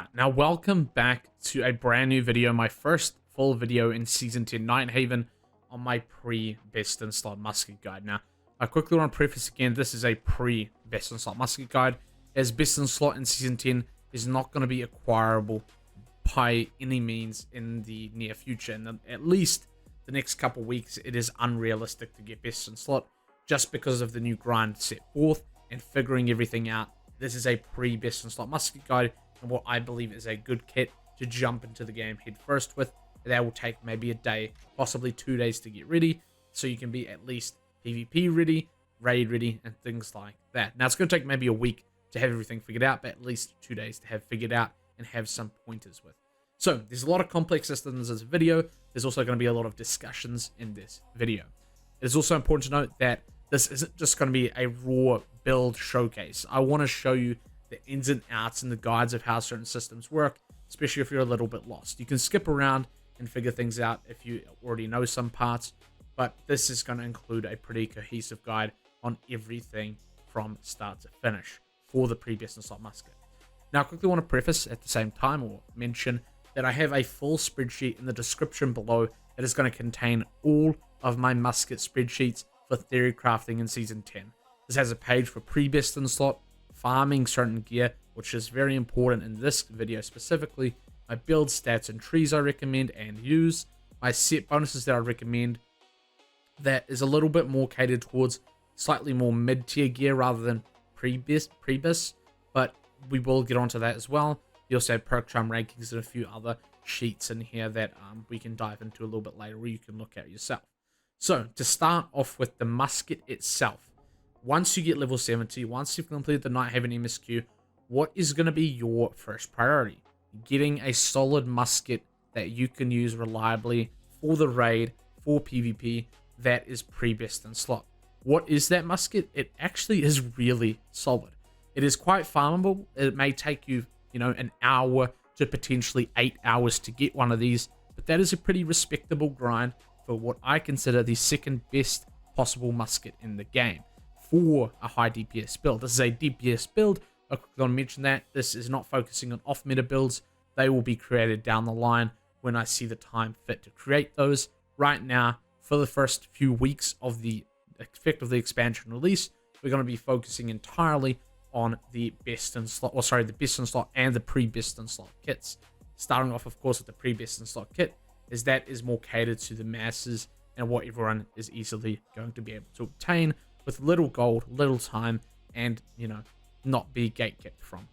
Alright, now welcome back to a brand new video, my first full video in Season 10 Nighthaven on my pre-Best in Slot Musket Guide. Now, I quickly want to preface again, this is a pre-Best in Slot Musket Guide, as Best in Slot in Season 10 is not going to be acquirable by any means in the near future. And at least the next couple weeks, it is unrealistic to get Best in Slot just because of the new grind set forth and figuring everything out. This is a pre-Best in Slot Musket Guide, and what I believe is a good kit to jump into the game head first with. That will take maybe a day, possibly 2 days to get ready, so you can be at least PvP ready, raid ready, and things like that. Now, it's going to take maybe a week to have everything figured out, but at least 2 days to have figured out and have some pointers with. So, there's a lot of complex systems in this video. There's also going to be a lot of discussions in this video. It is also important to note that this isn't just going to be a raw build showcase. I want to show you the ins and outs and the guides of how certain systems work, especially if you're a little bit lost. You can skip around and figure things out if you already know some parts, but this is going to include a pretty cohesive guide on everything from start to finish for the pre-Best in Slot Musket. Now, I quickly want to preface at the same time, or mention, that I have a full spreadsheet in the description below that is going to contain all of my musket spreadsheets for theory crafting in Season 10. This has a page for pre-Best in Slot, farming certain gear, which is very important in this video specifically, my build stats and trees I recommend and use, my set bonuses that I recommend, that is a little bit more catered towards slightly more mid-tier gear rather than pre-best, but we will get onto that as well. You also have perk charm rankings and a few other sheets in here that we can dive into a little bit later, or you can look at yourself. So, to start off with the musket itself, once you get level 70, once you've completed the Nighthaven MSQ, what is going to be your first priority? Getting a solid musket that you can use reliably for the raid, for PvP, that is pre-Best in Slot. What is that musket? It actually is really solid. It is quite farmable. It may take you, an hour to potentially 8 hours to get one of these, but that is a pretty respectable grind for what I consider the second best possible musket in the game for a high DPS build. This is a DPS build. I'm going to mention that this is not focusing on off-meta builds. They will be created down the line when I see the time fit to create those. Right now, for the first few weeks of the effectively expansion release, we're going to be focusing entirely on the Best in Slot, the Best in Slot and the pre-Best in Slot kits. Starting off, of course, with the pre-Best in Slot kit, as that is more catered to the masses and what everyone is easily going to be able to obtain with little gold, little time, and, not be gatekept from.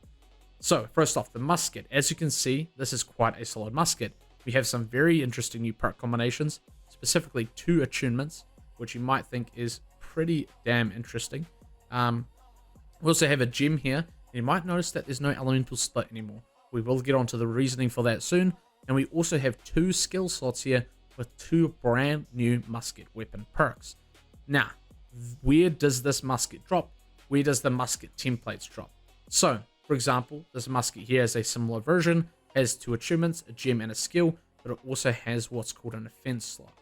So, first off, the musket. As you can see, this is quite a solid musket. We have some very interesting new perk combinations, specifically 2 attunements, which you might think is pretty damn interesting. We also have a gem here, and you might notice that there's no elemental split anymore. We will get onto the reasoning for that soon. And we also have 2 skill slots here with 2 brand new musket weapon perks. Now, where does this musket drop? Where does the musket templates drop? So, for example, this musket here is a similar version, has 2 achievements, a gem and a skill, but it also has what's called an offense slot.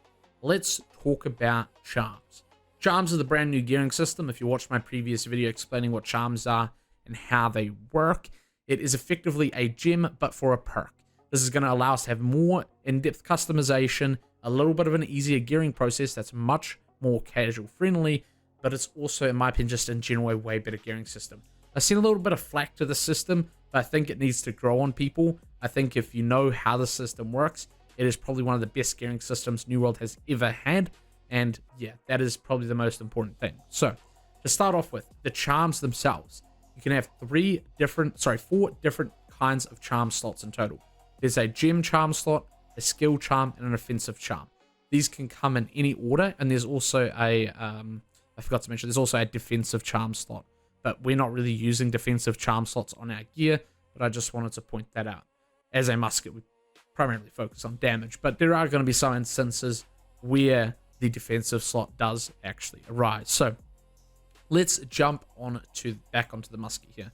Let's talk about charms. Charms are the brand new gearing system. If you watched my previous video explaining what charms are and how they work, it is effectively a gem, but for a perk. This is going to allow us to have more in-depth customization, a little bit of an easier gearing process that's much more casual friendly, but it's also, in my opinion, just in general, a way better gearing system. I've seen a little bit of flack to the system, but I think it needs to grow on people. I think if you know how the system works, it is probably one of the best gearing systems New World has ever had, and yeah, that is probably the most important thing. So, to start off with, the charms themselves. You can have 4 different kinds of charm slots in total. There's a gem charm slot, a skill charm, and an offensive charm. These can come in any order, and there's also a, I forgot to mention, there's also a defensive charm slot. But we're not really using defensive charm slots on our gear, but I just wanted to point that out. As a musket, we primarily focus on damage, but there are going to be some instances where the defensive slot does actually arise. So, let's jump back onto the musket here.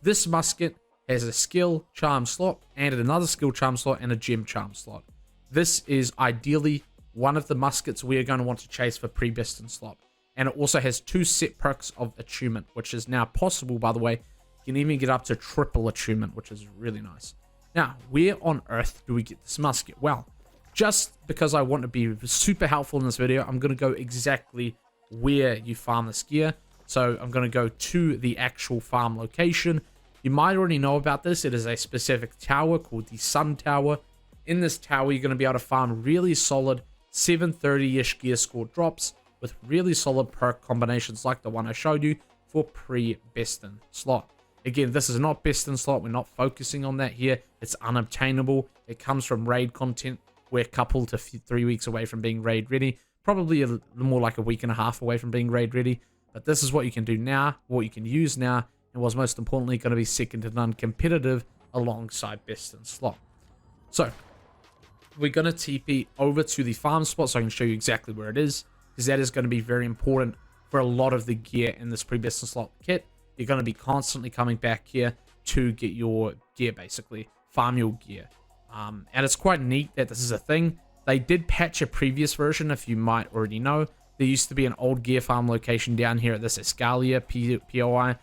This musket has a skill charm slot and another skill charm slot and a gem charm slot. This is ideally one of the muskets we are going to want to chase for pre-Best in Slot. And it also has 2 set perks of attunement, which is now possible, by the way. You can even get up to triple attunement, which is really nice. Now, where on earth do we get this musket? Well, just because I want to be super helpful in this video, I'm going to go exactly where you farm this gear. So I'm going to go to the actual farm location. You might already know about this. It is a specific tower called the Sun Tower. In this tower, you're going to be able to farm really solid 730-ish gear score drops with really solid perk combinations like the one I showed you for pre-best in slot. Again, this is not best in slot. We're not focusing on that here. It's unobtainable. It comes from raid content. We're a couple to 3 weeks away from being raid ready. Probably more like a week and a half away from being raid ready. But this is what you can do now, what you can use now, and what's most importantly going to be second to none competitive alongside best in slot. So, we're going to TP over to the farm spot so I can show you exactly where it is, because that is going to be very important for a lot of the gear in this pre-best in slot kit. You're going to be constantly coming back here to get your gear, basically. Farm your gear. And it's quite neat that this is a thing. They did patch a previous version, if you might already know. There used to be an old gear farm location down here at this Escalia POI.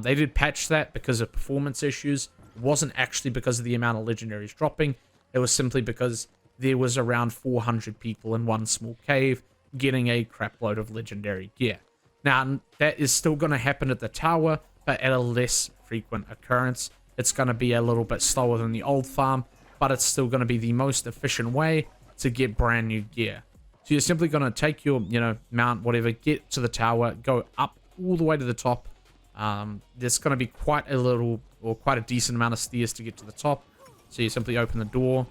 They did patch that because of performance issues. It wasn't actually because of the amount of legendaries dropping. It was simply because there was around 400 people in one small cave getting a crapload of legendary gear. Now, that is still going to happen at the tower, but at a less frequent occurrence. It's going to be a little bit slower than the old farm, but it's still going to be the most efficient way to get brand new gear. So you're simply going to take your, mount, whatever, get to the tower, go up all the way to the top. There's going to be quite a decent amount of stairs to get to the top. So you simply open the door.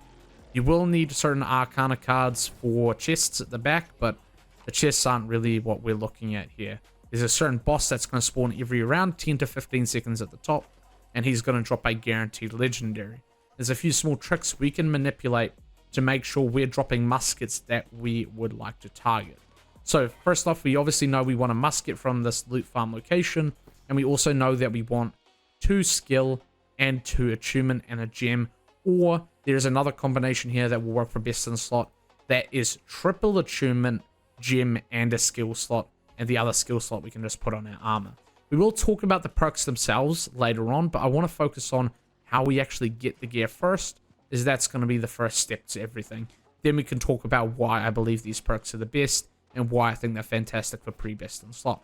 You will need certain Arcana cards for chests at the back, but the chests aren't really what we're looking at here. There's a certain boss that's going to spawn every around 10 to 15 seconds at the top, and he's going to drop a guaranteed legendary. There's a few small tricks we can manipulate to make sure we're dropping muskets that we would like to target. So first off, we obviously know we want a musket from this loot farm location, and we also know that we want 2 skill and 2 attunement and a gem, or there's another combination here that will work for best in slot that is triple attunement, gem, and a skill slot, and the other skill slot we can just put on our armor. We will talk about the perks themselves later on, but I want to focus on how we actually get the gear first, as that's going to be the first step to everything. Then we can talk about why I believe these perks are the best, and why I think they're fantastic for pre-best in slot.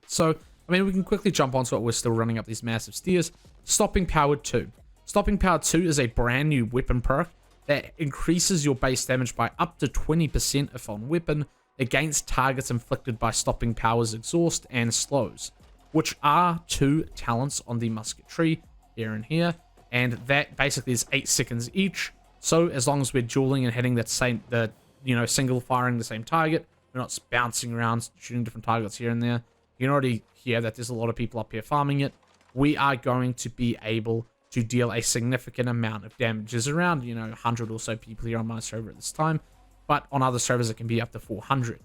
So, I mean, we can quickly jump onto it. We're still running up these massive stairs. Stopping Power 2. Stopping Power 2 is a brand new weapon perk that increases your base damage by up to 20% if on weapon against targets inflicted by Stopping Power's exhaust and slows, which are 2 talents on the musket tree, here and here, and that basically is 8 seconds each. So as long as we're dueling and hitting that same, single firing the same target, we're not bouncing around shooting different targets here and there. You can already hear that there's a lot of people up here farming it. We are going to be able to deal a significant amount of damage. There's around, 100 or so people here on my server at this time, but on other servers it can be up to 400.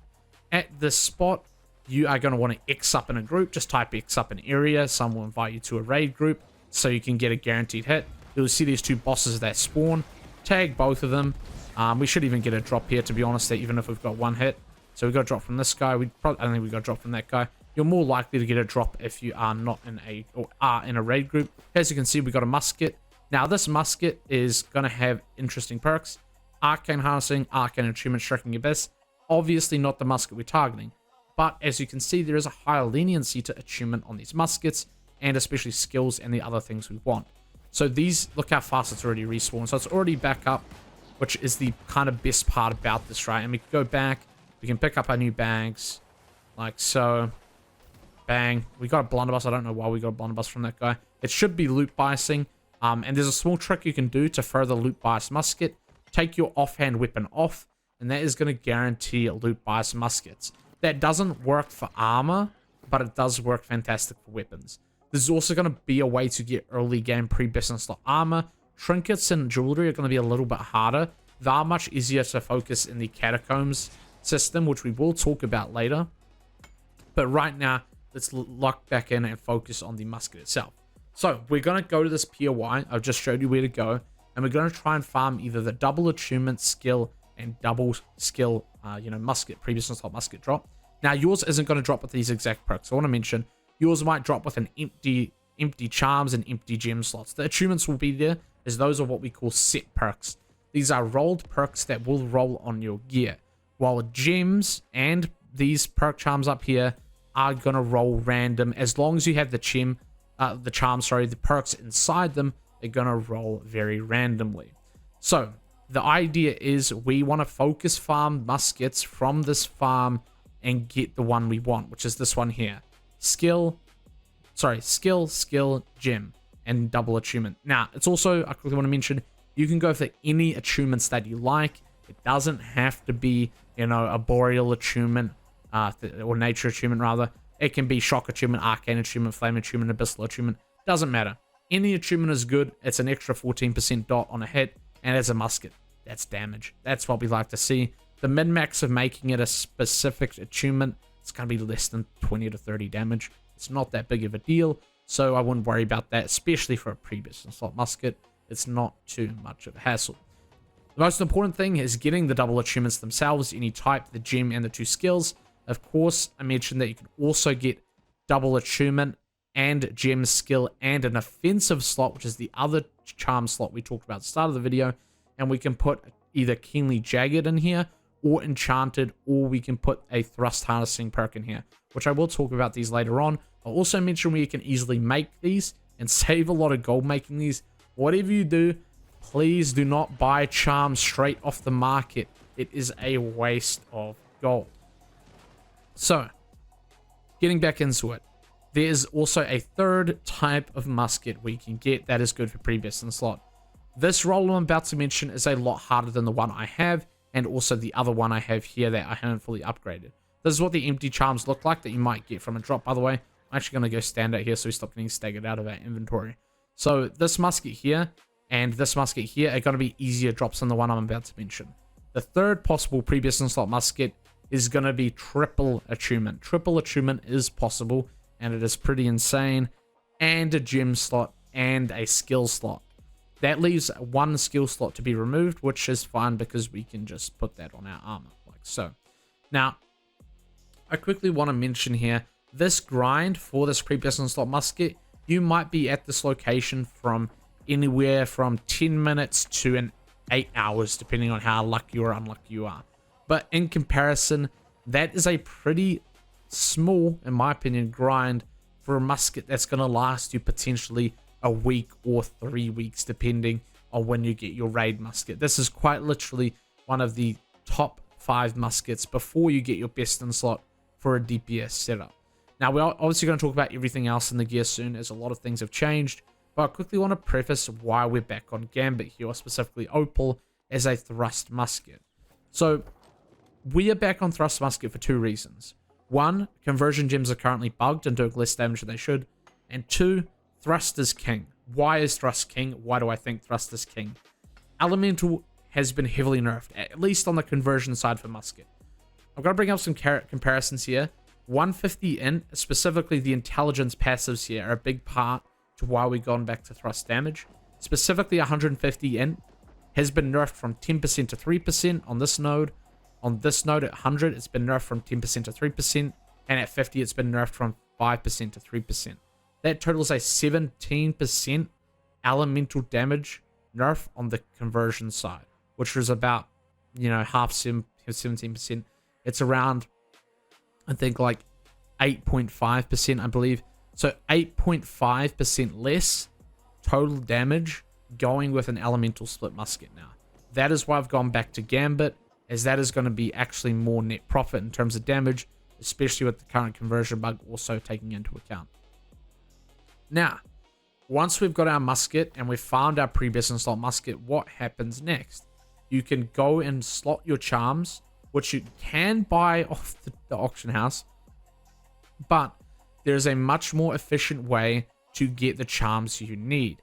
At this spot, you are going to want to X up in a group. Just type X up in area. Someone will invite you to a raid group so you can get a guaranteed hit. You'll see these 2 bosses that spawn. Tag both of them. We should even get a drop here, to be honest, even if we've got 1 hit. So we got a drop from this guy. I don't think we got a drop from that guy. You're more likely to get a drop if you are not in a raid group. As you can see, we got a musket. Now, this musket is going to have interesting perks. Arcane Harnessing, Arcane Attunement, Striking Abyss. Obviously not the musket we're targeting. But as you can see, there is a higher leniency to attunement on these muskets, and especially skills and the other things we want. So these, look how fast it's already respawned. So it's already back up, which is the kind of best part about this, right? And we can go back. We can pick up our new bags, like so. Bang. We got a blunderbuss. I don't know why we got a blunderbuss from that guy. It should be loot biasing. And there's a small trick you can do to further loot bias musket. Take your offhand weapon off, and that is going to guarantee loot bias muskets. That doesn't work for armor, but it does work fantastic for weapons. There's also going to be a way to get early game pre-best in slot armor. Trinkets and jewelry are going to be a little bit harder. They are much easier to focus in the Catacombs system, which we will talk about later. But right now, let's lock back in and focus on the musket itself. So we're going to go to this POI. I've just showed you where to go. And we're going to try and farm either the double attunement skill and double skill, musket, previous slot musket drop. Now, yours isn't going to drop with these exact perks. I want to mention, yours might drop with an empty charms and empty gem slots. The attunements will be there, is those are what we call set perks. These are rolled perks that will roll on your gear, while gems and these perk charms up here are gonna roll random. As long as you have the the perks inside them, they're gonna roll very randomly. So the idea is we want to focus farm muskets from this farm and get the one we want, which is this one here. Skill, gem, and double attunement. Now, it's also, I quickly want to mention, you can go for any attunements that you like. It doesn't have to be, you know, a boreal attunement, or nature attunement rather. It can be shock attunement, arcane attunement, flame attunement, abyssal attunement. Doesn't matter. Any attunement is good. It's an extra 14% dot on a hit, and as a musket, that's damage. That's what we like to see. The min-max of making it a specific attunement, it's going to be less than 20 to 30 damage. It's not that big of a deal, so I wouldn't worry about that, especially for a previous slot musket. It's not too much of a hassle. The most important thing is getting the double attunements themselves, any type, the gem, and the 2 skills. Of course, I mentioned that you can also get double attunement and gem skill and an offensive slot, which is the other charm slot we talked about at the start of the video, and we can put either Keenly Jagged in here or Enchanted, or we can put a Thrust Harnessing perk in here, which I will talk about these later on. I'll also mention where you can easily make these and save a lot of gold making these. Whatever you do, please do not buy charms straight off the market. It is a waste of gold. So, getting back into it, there's also a third type of musket we can get that is good for pre-best in slot. This roll I'm about to mention is a lot harder than the one I have, and also the other one I have here that I haven't fully upgraded. This is what the empty charms look like that you might get from a drop, by the way. I'm actually going to go stand out here so we stop getting staggered out of our inventory. So this musket here and this musket here are going to be easier drops than the one I'm about to mention. The third possible pre-best in slot musket is going to be triple attunement. Triple attunement is possible, and it is pretty insane, and a gem slot and a skill slot. That leaves one skill slot to be removed, which is fine because we can just put that on our armor, like so. Now, I quickly want to mention here, this grind for this pre-best in slot musket, you might be at this location from anywhere from 10 minutes to 8 hours, depending on how lucky or unlucky you are. But in comparison, that is a pretty small, in my opinion, grind for a musket that's going to last you potentially a week or 3 weeks, depending on when you get your raid musket. This is quite literally one of the top 5 muskets before you get your best in slot for a DPS setup. Now, we're obviously going to talk about everything else in the gear soon, as a lot of things have changed, but I quickly want to preface why we're back on Gambit here, or specifically Opal, as a thrust musket. So, we are back on thrust musket for 2 reasons. 1, conversion gems are currently bugged and doing less damage than they should. And 2, thrust is king. Why is thrust king? Why do I think thrust is king? Elemental has been heavily nerfed, at least on the conversion side for musket. I'm going to bring up some comparisons here. 150 int, specifically the intelligence passives here, are a big part to why we've gone back to thrust damage. Specifically 150 int has been nerfed from 10% to 3% on this node. On this node at 100, it's been nerfed from 10% to 3%, and at 50, it's been nerfed from 5% to 3%. That totals a 17% elemental damage nerf on the conversion side, which was about, you know, half 17%. It's around, I think, like 8.5%, I believe. So 8.5% less total damage going with an elemental split musket now. That is why I've gone back to Gambit, as that is going to be actually more net profit in terms of damage, especially with the current conversion bug also taking into account. Now, once we've got our musket and we've found our pre-best in slot musket, what happens next? You can go and slot your charms, which you can buy off the auction house, but there's a much more efficient way to get the charms you need.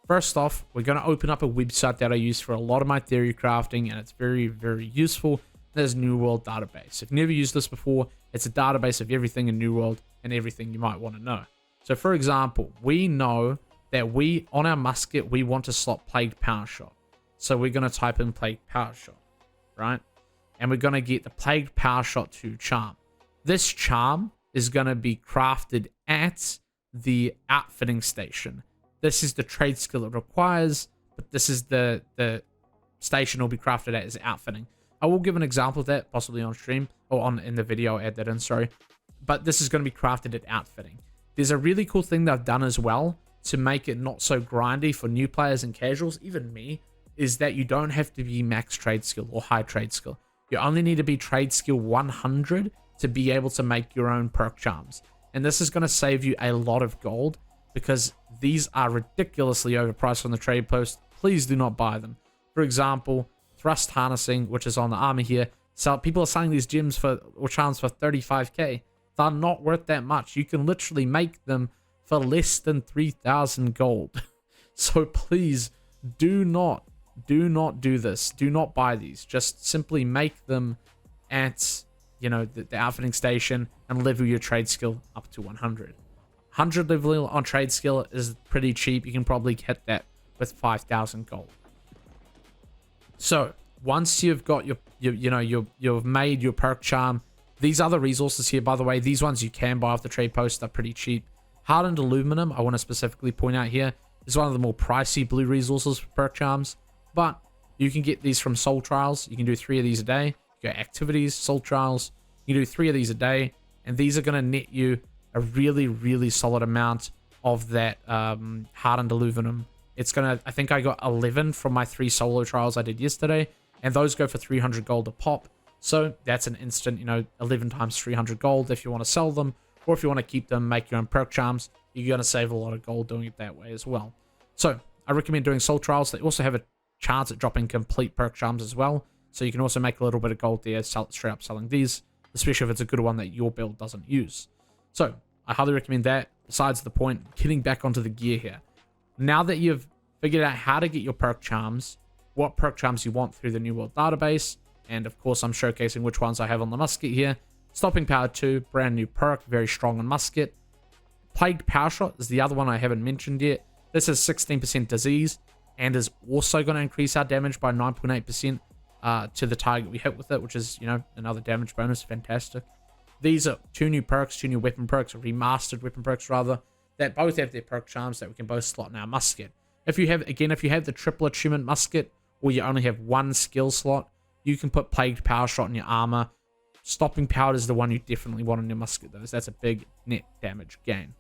First off, we're going to open up a website that I use for a lot of my theory crafting, and it's very, very useful. There's New World Database. If you've never used this before, it's a database of everything in New World and everything you might want to know. So for example, we know that on our musket, we want to slot Plagued Power Shot. So we're going to type in Plagued Power Shot, right? And we're going to get the Plagued Power Shot 2 charm. This charm is going to be crafted at the outfitting station. This is the trade skill it requires. but this is the station will be crafted at is outfitting. I will give an example of that possibly on stream or in the video. I'll add that in, sorry. But this is going to be crafted at outfitting. There's a really cool thing they've done as well to make it not so grindy for new players and casuals, even me, is that you don't have to be max trade skill or high trade skill. You only need to be trade skill 100 to be able to make your own perk charms. And this is going to save you a lot of gold because these are ridiculously overpriced on the trade post. Please do not buy them. For example, thrust harnessing, which is on the armor here. So people are selling these gems or charms for 35k. They're not worth that much. You can literally make them for less than 3,000 gold. So please do not do this. Do not buy these. Just simply make them at, you know, the outfitting station and level your trade skill up to 100. 100 level on trade skill is pretty cheap. You can probably hit that with 5,000 gold. So once you've got you've made your perk charm, these other resources here, by the way, these ones you can buy off the trade post, are pretty cheap. Hardened aluminum, I want to specifically point out here, is one of the more pricey blue resources for perk charms, but you can get these from soul trials. You can do 3 of these a day. You go activities, soul trials, you do 3 of these a day, and these are going to net you a really, really solid amount of that hardened aluminum. It's gonna, I think I got 11 from my 3 solo trials I did yesterday, and those go for 300 gold a pop. So that's an instant, 11 times 300 gold if you want to sell them, or if you want to keep them, make your own perk charms, you're going to save a lot of gold doing it that way as well. So I recommend doing soul trials. They also have a chance at dropping complete perk charms as well, so you can also make a little bit of gold there straight up selling these, especially if it's a good one that your build doesn't use. So I highly recommend that. Besides the point, getting back onto the gear here. Now that you've figured out how to get your perk charms, what perk charms you want through the New World database, and of course I'm showcasing which ones I have on the musket here. Stopping Power 2, brand new perk, very strong on musket. Plagued Power Shot is the other one I haven't mentioned yet. This is 16% disease and is also going to increase our damage by 9.8% to the target we hit with it, which is, another damage bonus. Fantastic. These are 2 new perks, 2 new weapon perks, or remastered weapon perks rather, that both have their perk charms that we can both slot in our musket. If you have the triple achievement musket, or you only have 1 skill slot, you can put Plagued Power Shot in your armor. Stopping Power is the one you definitely want in your musket though, so that's a big net damage gain.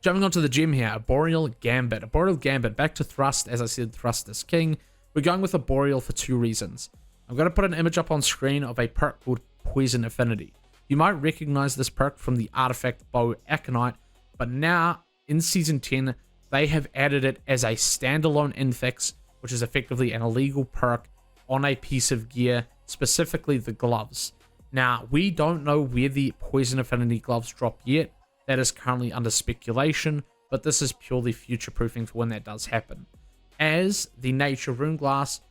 Jumping onto the gem here, a Boreal Gambit. A Boreal Gambit, back to Thrust. As I said, Thrust is king. We're going with a Boreal for 2 reasons. I'm going to put an image up on screen of a perk called Poison Affinity. You might recognize this perk from the artifact Bow Aconite, but now in Season 10, they have added it as a standalone infix, which is effectively an illegal perk on a piece of gear, specifically the gloves. Now, we don't know where the Poison Affinity gloves drop yet. That is currently under speculation, but this is purely future-proofing for when that does happen. As the Nature Rune Glass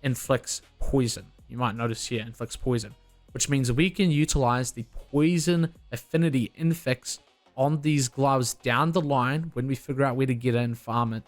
inflicts poison. You might notice here, inflicts poison, which means we can utilize the Poison Affinity infix on these gloves down the line when we figure out where to get it and farm it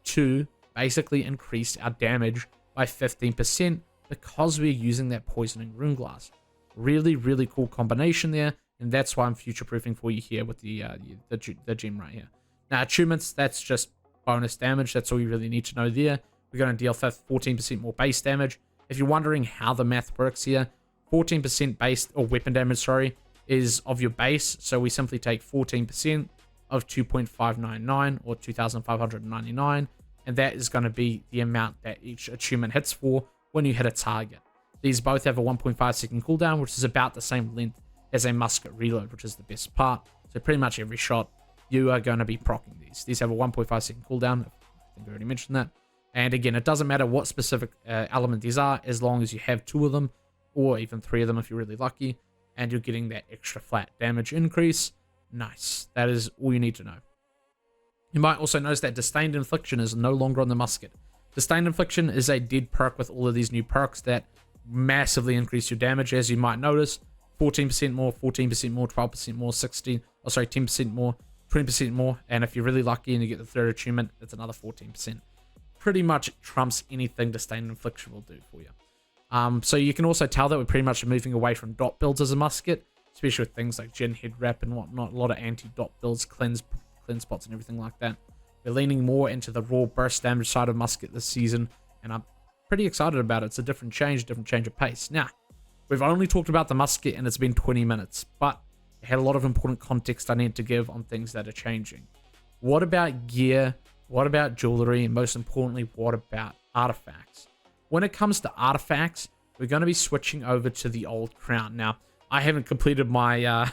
to basically increase our damage by 15% because we're using that poisoning rune glass. Really, really cool combination there, and that's why I'm future-proofing for you here with the gem right here. Now, achievements, that's just bonus damage. That's all you really need to know there. We're going to deal 14% more base damage. If you're wondering how the math works here, 14% base, or weapon damage, sorry, is of your base. So we simply take 14% of 2.599 or 2,599, and that is going to be the amount that each achievement hits for when you hit a target. These both have a 1.5 second cooldown, which is about the same length as a musket reload, which is the best part. So pretty much every shot, you are going to be proccing these. These have a 1.5 second cooldown. I think I already mentioned that. And again, it doesn't matter what specific element these are, as long as you have 2 of them, or even 3 of them if you're really lucky, and you're getting that extra flat damage increase. Nice. That is all you need to know. You might also notice that Disdained Infliction is no longer on the musket. Disdained Infliction is a dead perk with all of these new perks that massively increase your damage, as you might notice. 14% more, 14% more, 12% more, 10% more, 20% more, and if you're really lucky and you get the 3rd achievement, it's another 14%. Pretty much trumps anything Disdained Infliction will do for you. So you can also tell that we're pretty much moving away from dot builds as a musket, especially with things like Gen Head Wrap and whatnot. A lot of anti-dot builds, cleanse spots and everything like that. We're leaning more into the raw burst damage side of musket this season, and I'm pretty excited about it. It's a different change of pace. Now, we've only talked about the musket and it's been 20 minutes, but it had a lot of important context I need to give on things that are changing. What about gear? What about jewelry? And most importantly, what about artifacts? When it comes to artifacts, we're going to be switching over to the old crown. Now, I haven't completed my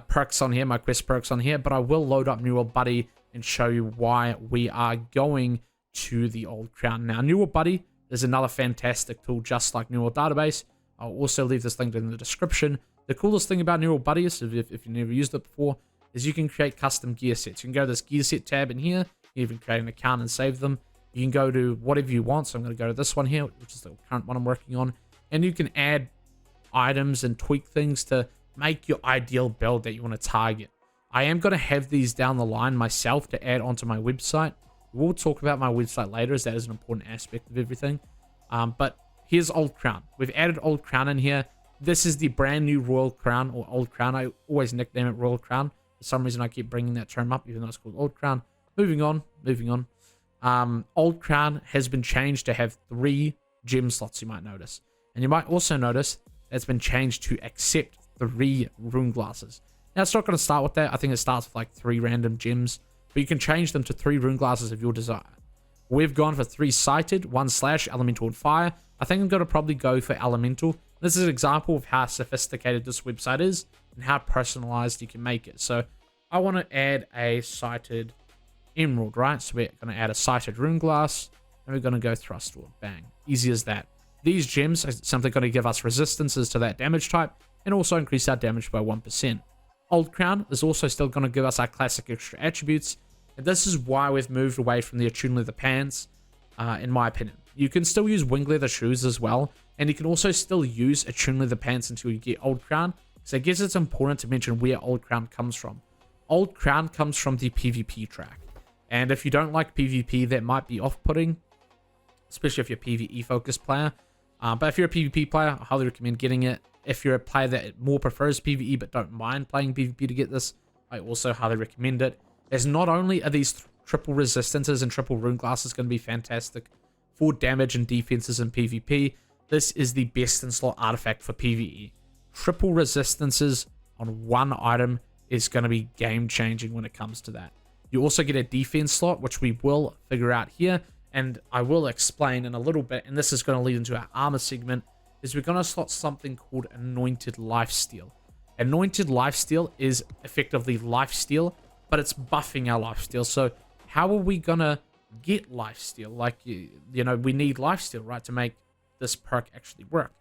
perks on here, my quest perks on here, but I will load up New World Buddy and show you why we are going to the old crown. Now, New World Buddy is another fantastic tool, just like New World Database. I'll also leave this link in the description. The coolest thing about New World Buddy is, if you've never used it before, is you can create custom gear sets. You can go to this gear set tab in here. You even create an account and save them. You can go to whatever you want. So I'm going to go to this one here, which is the current one I'm working on. And you can add items and tweak things to make your ideal build that you want to target. I am going to have these down the line myself to add onto my website. We'll talk about my website later, as that is an important aspect of everything. But here's Old Crown. We've added Old Crown in here. This is the brand new Royal Crown, or Old Crown. I always nickname it Royal Crown. For some reason, I keep bringing that term up, even though it's called Old Crown. Moving on. Old Crown has been changed to have 3 gem slots, you might notice. And you might also notice that it's been changed to accept 3 rune glasses. Now, it's not going to start with that. I think it starts with like 3 random gems. But you can change them to 3 rune glasses of your desire. We've gone for 3 sighted, 1 slash, elemental, and fire. I think I'm going to probably go for elemental. This is an example of how sophisticated this website is and how personalized you can make it. So I want to add a sighted emerald, right? So we're going to add a sighted rune glass, and we're going to go thrust ward. Bang. Easy as that. These gems are simply going to give us resistances to that damage type and also increase our damage by 1%. Old Crown is also still going to give us our classic extra attributes, and this is why we've moved away from the Aeternum leather pants, in my opinion. You can still use wing leather shoes as well, and you can also still use Aeternum leather pants until you get Old Crown, so I guess it's important to mention where Old Crown comes from. Old Crown comes from the PvP track, and if you don't like PvP, that might be off-putting, especially if you're a PvE-focused player. But if you're a PvP player, I highly recommend getting it. If you're a player that more prefers PvE but don't mind playing PvP to get this, I also highly recommend it. As not only are these triple resistances and triple rune glasses going to be fantastic for damage and defenses in PvP, this is the best in slot artifact for PvE. Triple resistances on one item is going to be game changing when it comes to that. You also get a defense slot, which we will figure out here, and I will explain in a little bit, and this is going to lead into our armor segment, is we're going to slot something called Anointed Lifesteal. Anointed Lifesteal is effectively lifesteal, but it's buffing our lifesteal. So how are we going to get lifesteal? Like, you know, we need lifesteal, right, to make this perk actually work.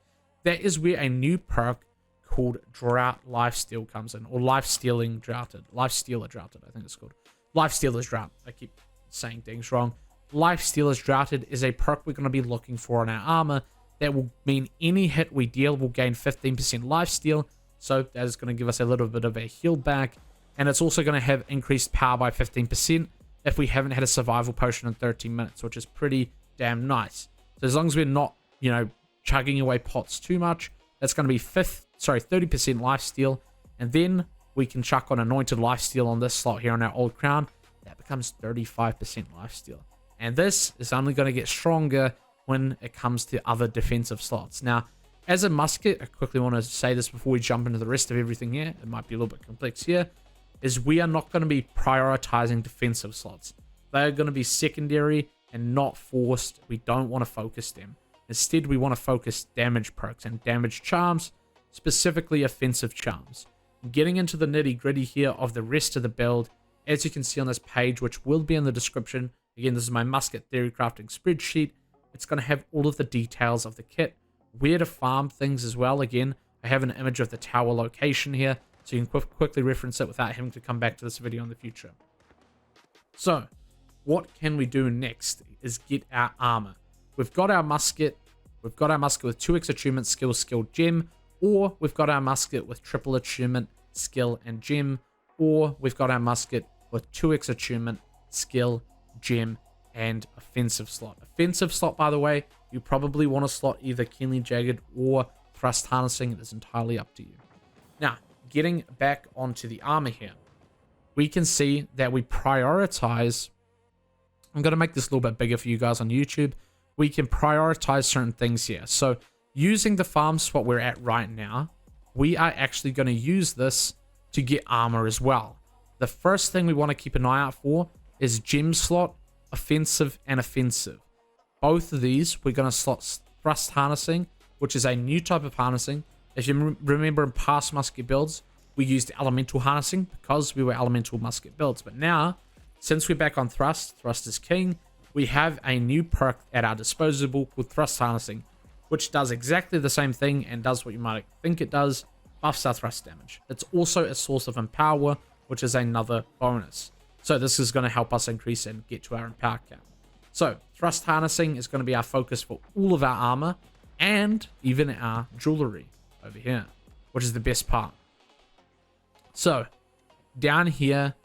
That is where a new perk called Drought Lifesteal comes in, or Lifestealing Droughted. Lifestealer Droughted, I think it's called. Lifestealer's Drought. I keep saying things wrong. Lifestealer's Droughted is a perk we're going to be looking for in our armor that will mean any hit we deal will gain 15% lifesteal. So that is going to give us a little bit of a heal back. And it's also going to have increased power by 15% if we haven't had a survival potion in 13 minutes, which is pretty damn nice. So as long as we're not, you know, chugging away pots too much, that's going to be 30% lifesteal. And then we can chuck on Anointed Lifesteal on this slot here on our Old Crown. That becomes 35% lifesteal. And this is only going to get stronger when it comes to other defensive slots. Now, as a musket, I quickly want to say this before we jump into the rest of everything here. It might be a little bit complex here. Is we are not going to be prioritizing defensive slots. They are going to be secondary and not forced. We don't want to focus them. Instead, we want to focus damage perks and damage charms, specifically offensive charms. Getting into the nitty gritty here of the rest of the build, as you can see on this page, which will be in the description. Again, this is my musket theory crafting spreadsheet. It's going to have all of the details of the kit, where to farm things as well. Again, I have an image of the tower location here, so you can quickly reference it without having to come back to this video in the future. So, what can we do next is get our armor. We've got our musket. We've got our musket with 2x attunement, skill, gem. Or we've got our musket with triple attunement, skill, and gem. Or we've got our musket with 2x attunement, skill, gem, and offensive slot. Offensive slot, by the way, you probably want to slot either Keenly Jagged or Thrust Harnessing. It is entirely up to you. Now, getting back onto the armor here, we can see that we prioritize I'm going to make this a little bit bigger for you guys on YouTube. We can prioritize certain things here. So using the farm spot we're at right now, we are actually going to use this to get armor as well. The first thing we want to keep an eye out for is gem slot, offensive, and offensive. Both of these, we're going to slot thrust harnessing, which is a new type of harnessing. If you remember in past musket builds, we used elemental harnessing because we were elemental musket builds. But now, since we're back on thrust, thrust is king, we have a new perk at our disposal called thrust harnessing, which does exactly the same thing and does what you might think it does, buffs our thrust damage. It's also a source of empower, which is another bonus. So this is going to help us increase and get to our empower cap. So thrust harnessing is going to be our focus for all of our armor and even our jewelry over here, which is the best part. So down here,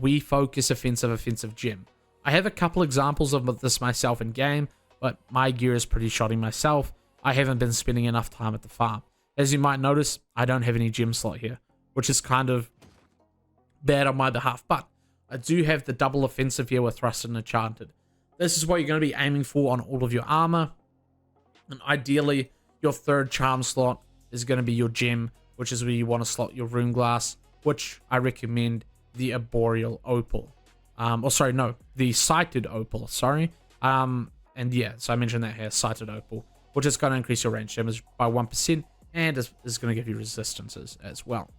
we focus offensive gem. I have a couple examples of this myself in game, but my gear is pretty shoddy myself. I haven't been spending enough time at the farm. As you might notice, I don't have any gem slot here, which is kind of bad on my behalf, but I do have the double offensive here with thrust and enchanted. This is what you're going to be aiming for on all of your armor, and ideally your third charm slot is going to be your gem, which is where you want to slot your rune glass, which I recommend the arboreal opal. The sighted opal, sorry. And yeah, so I mentioned that here, sighted opal, which is going to increase your range damage by 1% and is going to give you resistances as well.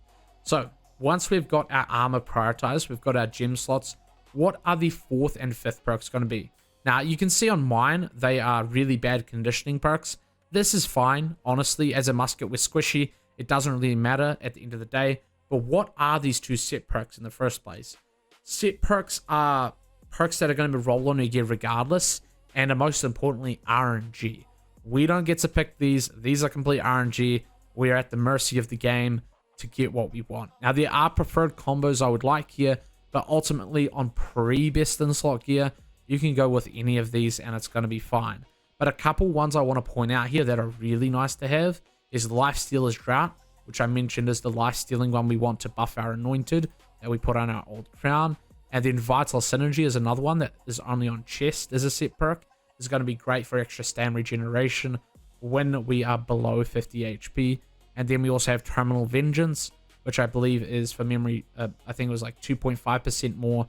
So once we've got our armor prioritized, we've got our gem slots, what are the 4th and 5th perks going to be? Now, you can see on mine, they are really bad conditioning perks. This is fine. Honestly, as a musket, we're squishy. It doesn't really matter at the end of the day. But what are these two set perks in the first place? Set perks are perks that are going to be rolled on your gear regardless, and are most importantly, RNG. We don't get to pick these. These are complete RNG. We are at the mercy of the game to get what we want. Now, there are preferred combos I would like here, but ultimately on pre-best in slot gear, you can go with any of these and it's going to be fine. But a couple ones I want to point out here that are really nice to have is Lifestealer's Drought, which I mentioned is the life-stealing one we want to buff our anointed that we put on our old crown. And then Vital Synergy is another one that is only on chest as a set perk. It's going to be great for extra stam regeneration when we are below 50 HP. And then we also have Terminal Vengeance, which I believe is, for memory, I think it was like 2.5% more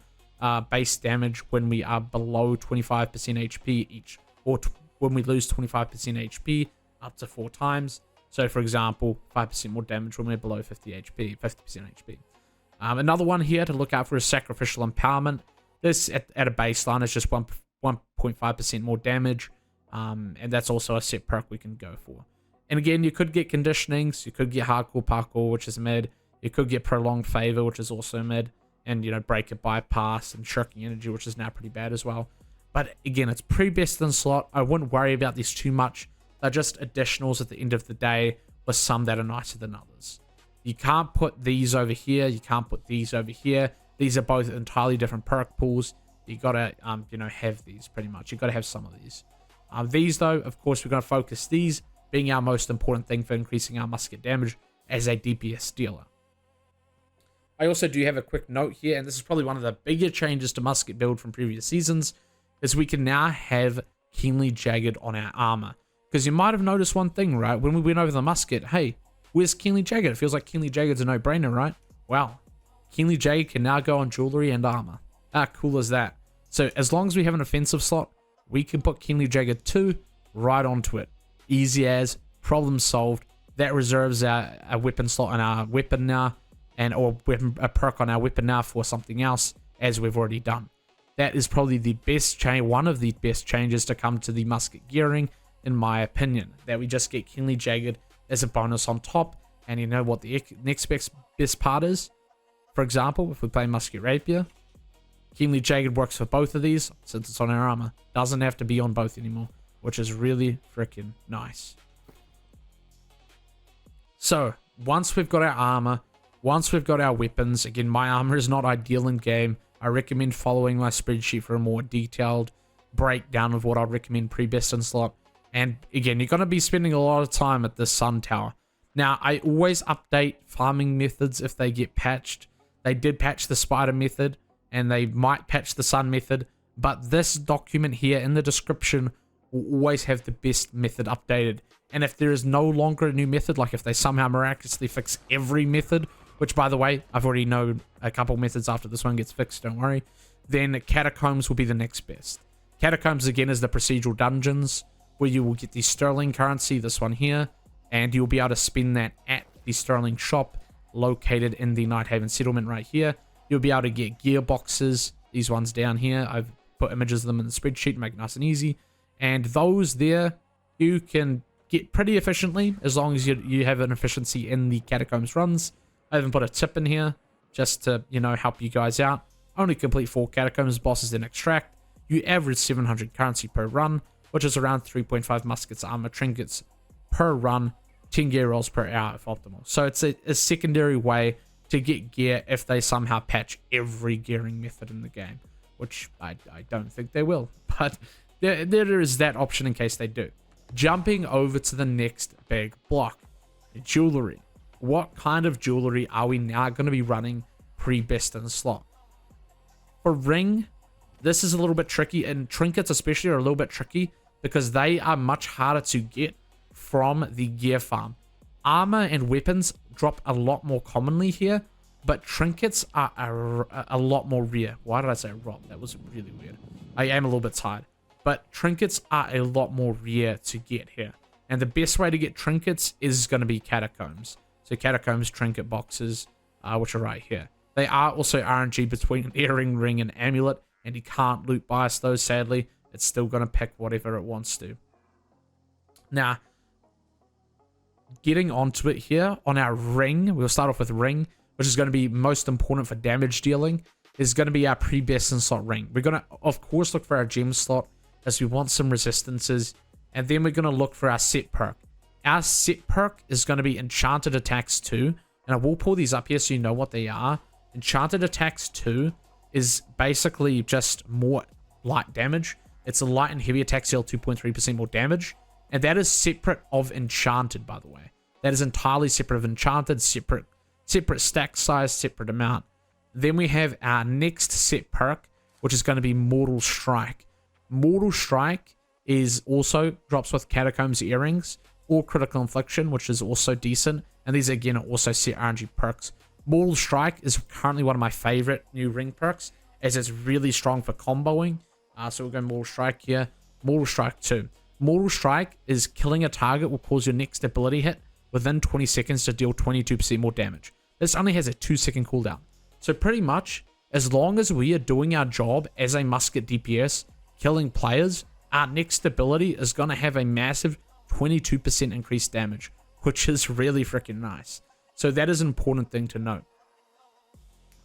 base damage when we are below 25% HP each, or when we lose 25% HP up to 4 times. So, for example, 5% more damage when we're below 50% HP. Another one here to look out for is Sacrificial Empowerment. This, at a baseline, is just 1.5% more damage, and that's also a set perk we can go for. And again, you could get Conditionings, you could get Hardcore Parkour, which is mid, you could get Prolonged Favor, which is also mid, and, you know, Breaker Bypass and Shirking Energy, which is now pretty bad as well. But again, it's pre-best in slot. I wouldn't worry about these too much. They're just additionals at the end of the day, with some that are nicer than others. You can't put these over here. You can't put these over here. These are both entirely different perk pools. You gotta, have these pretty much. You gotta have some of these. These, though, of course, we're gonna focus these being our most important thing for increasing our musket damage as a DPS dealer. I also do have a quick note here, and this is probably one of the bigger changes to musket build from previous seasons, is we can now have Keenly Jagged on our armor. Because you might have noticed one thing, right? When we went over the musket, hey, where's Keenly Jagged? It feels like Keenly Jagged's a no-brainer, right? Well, Keenly Jagged can now go on jewelry and armor. How cool is that? So as long as we have an offensive slot, we can put Keenly Jagged 2 right onto it. Easy as, problem solved. That reserves our weapon slot on our weapon now, or a perk on our weapon now for something else, as we've already done. That is probably the best change, one of the best changes to come to the musket gearing, in my opinion. That we just get Keenly Jagged as a bonus on top, and you know what the next best part is? For example, if we play Musket Rapier, Keenly Jagged works for both of these, since it's on our armor. Doesn't have to be on both anymore, which is really freaking nice. So, once we've got our armor, once we've got our weapons, again, my armor is not ideal in game. I recommend following my spreadsheet for a more detailed breakdown of what I'd recommend pre-best in slot. And again, you're going to be spending a lot of time at the Sun Tower. Now, I always update farming methods if they get patched. They did patch the Spider method, and they might patch the Sun method. but this document here in the description will always have the best method updated. And if there is no longer a new method, like if they somehow miraculously fix every method, which by the way, I've already known a couple methods after this one gets fixed, don't worry, then Catacombs will be the next best. Catacombs again is the procedural dungeons where you will get the sterling currency, this one here, and you'll be able to spend that at the sterling shop located in the Nighthaven settlement right here. You'll be able to get gearboxes, these ones down here. I've put images of them in the spreadsheet to make it nice and easy. And those there, you can get pretty efficiently as long as you have an efficiency in the Catacombs runs. I even put a tip in here just to, you know, help you guys out. Only complete 4 Catacombs bosses, then extract. You average 700 currency per run, which is around 3.5 muskets armor trinkets per run, 10 gear rolls per hour if optimal. So it's a secondary way to get gear if they somehow patch every gearing method in the game, which I don't think they will, but there is that option in case they do. Jumping over to the next big block, jewelry. What kind of jewelry are we now going to be running pre-best in slot? For ring, this is a little bit tricky, and trinkets especially are a little bit tricky because they are much harder to get from the gear farm. Armor and weapons drop a lot more commonly here, but trinkets are a lot more rare. Why did I say rob? That was really weird. I am a little bit tired. But trinkets are a lot more rare to get here. And the best way to get trinkets is going to be Catacombs. So Catacombs trinket boxes, which are right here. They are also RNG between earring, ring, and amulet, and you can't loot bias those, sadly. It's still going to pick whatever it wants to. Now, getting onto it here, on our ring, we'll start off with ring, which is going to be most important for damage dealing, is going to be our pre-best in slot ring. We're going to, of course, look for our gem slot, as we want some resistances, and then we're going to look for our set perk. Our set perk is going to be Enchanted Attacks 2, and I will pull these up here so you know what they are. Enchanted Attacks 2 is basically just more light damage. It's a light and heavy attacks deal 2.3% more damage, and that is separate of Enchanted, by the way. That is entirely separate of Enchanted, separate stack size, separate amount. Then we have our next set perk, which is going to be Mortal Strike. Mortal Strike is also drops with Catacombs earrings or Critical Infliction, which is also decent. And these again are also set RNG perks. Mortal Strike is currently one of my favorite new ring perks, as it's really strong for comboing. So we'll go Mortal Strike here. Mortal Strike 2. Mortal Strike is killing a target will cause your next ability hit within 20 seconds to deal 22% more damage. This only has a 2-second cooldown. So pretty much, as long as we are doing our job as a musket DPS, killing players, our next ability is going to have a massive 22% increased damage, which is really freaking nice. So that is an important thing to note.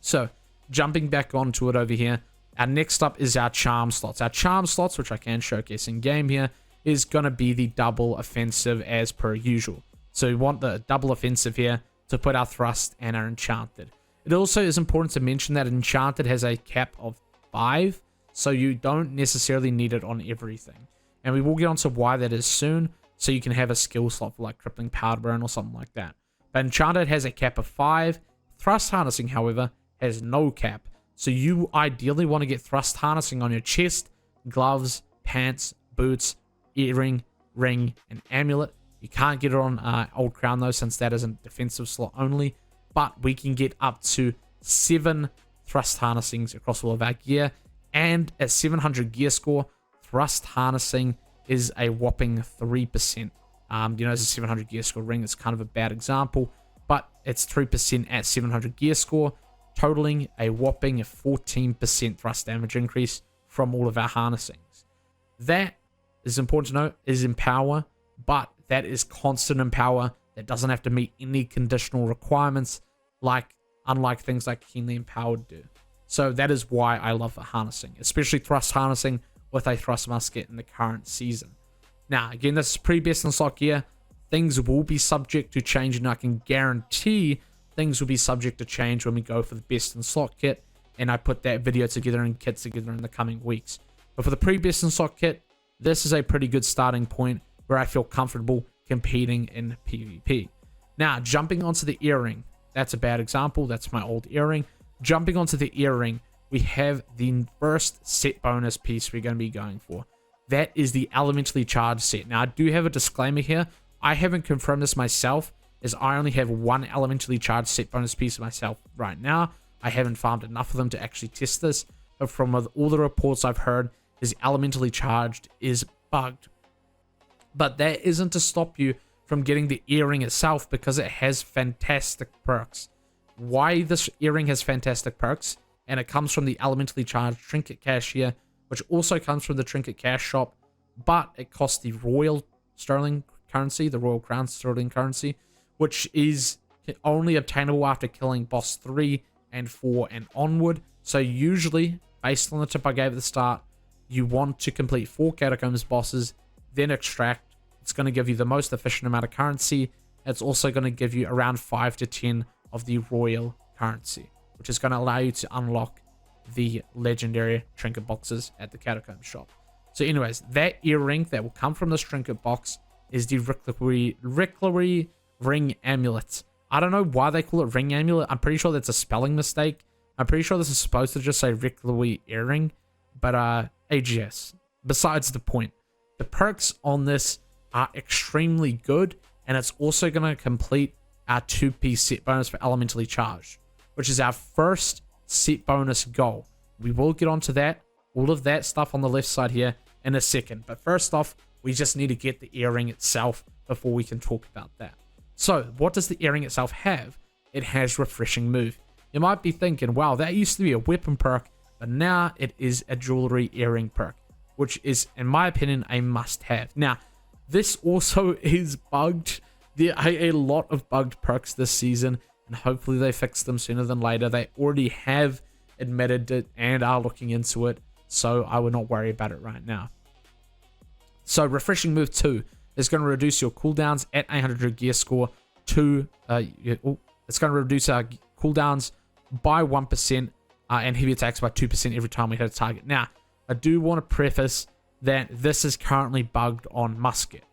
So jumping back onto it over here, our next up is our charm slots. Our charm slots, which I can showcase in game here, is going to be the double offensive as per usual. So we want the double offensive here to put our thrust and our enchanted. It also is important to mention that enchanted has a cap of 5, so you don't necessarily need it on everything. And we will get onto why that is soon, so you can have a skill slot for like crippling powder burn or something like that. But enchanted has a cap of 5. Thrust harnessing, however, has no cap. So you ideally want to get thrust harnessing on your chest, gloves, pants, boots, earring, ring, and amulet. You can't get it on Old Crown though, since that is a defensive slot only. But we can get up to 7 thrust harnessings across all of our gear. And at 700 gear score, thrust harnessing is a whopping 3%. You know, as a 700 gear score ring, it's kind of a bad example, but it's 3% at 700 gear score, totaling a whopping 14% thrust damage increase from all of our harnessings. That is important to note, is in power, but that is constant in power. That doesn't have to meet any conditional requirements, unlike things like Keenly Empowered do. So that is why I love the harnessing, especially thrust harnessing with a thrust musket in the current season. Now, again, this is pre-best in slot gear. Things will be subject to change, and I can guarantee things will be subject to change when we go for the best in slot kit, and I put that video together and kit together in the coming weeks. But for the pre-best in slot kit, this is a pretty good starting point where I feel comfortable competing in PvP. Now, jumping onto the earring. That's a bad example. That's my old earring. Jumping onto the earring. we have the first set bonus piece we're going to be going for. That is the elementally charged set. Now, I do have a disclaimer here. I haven't confirmed this myself, as I only have one elementally charged set bonus piece myself right now. I haven't farmed enough of them to actually test this, but from all the reports I've heard, is elementally charged is bugged. But that isn't to stop you from getting the earring itself, because it has fantastic perks. Why this earring has fantastic perks, and it comes from the elementally charged trinket cache here, which also comes from the trinket cache shop, but it costs the royal sterling currency, the royal crown sterling currency, which is only obtainable after killing boss 3 and 4 and onward. So usually, based on the tip I gave at the start, you want to complete 4 Catacombs bosses, then extract. It's going to give you the most efficient amount of currency. It's also going to give you around 5 to 10 of the royal currency, which is going to allow you to unlock the legendary trinket boxes at the Catacomb shop. So anyways, that earring that will come from this trinket box is the Reliquary Ring Amulet. I don't know why they call it Ring Amulet. I'm pretty sure that's a spelling mistake. I'm pretty sure this is supposed to just say Reliquary Earring, but AGS. Besides the point, the perks on this are extremely good, and it's also going to complete our 2-piece set bonus for elementally charged, which is our first set bonus goal. We will get onto that, all of that stuff on the left side here in a second. But first off, we just need to get the earring itself before we can talk about that. So what does the earring itself have? It has Refreshing Move. You might be thinking, wow, that used to be a weapon perk, but now it is a jewelry earring perk, which is, in my opinion, a must-have. Now, this also is bugged. There are a lot of bugged perks this season, and hopefully they fix them sooner than later. They already have admitted it and are looking into it, so I would not worry about it right now. So Refreshing Move 2 is going to reduce your cooldowns at 800 gear score to... it's going to reduce our cooldowns by 1% and heavy attacks by 2% every time we hit a target. Now, I do want to preface that this is currently bugged on Musket,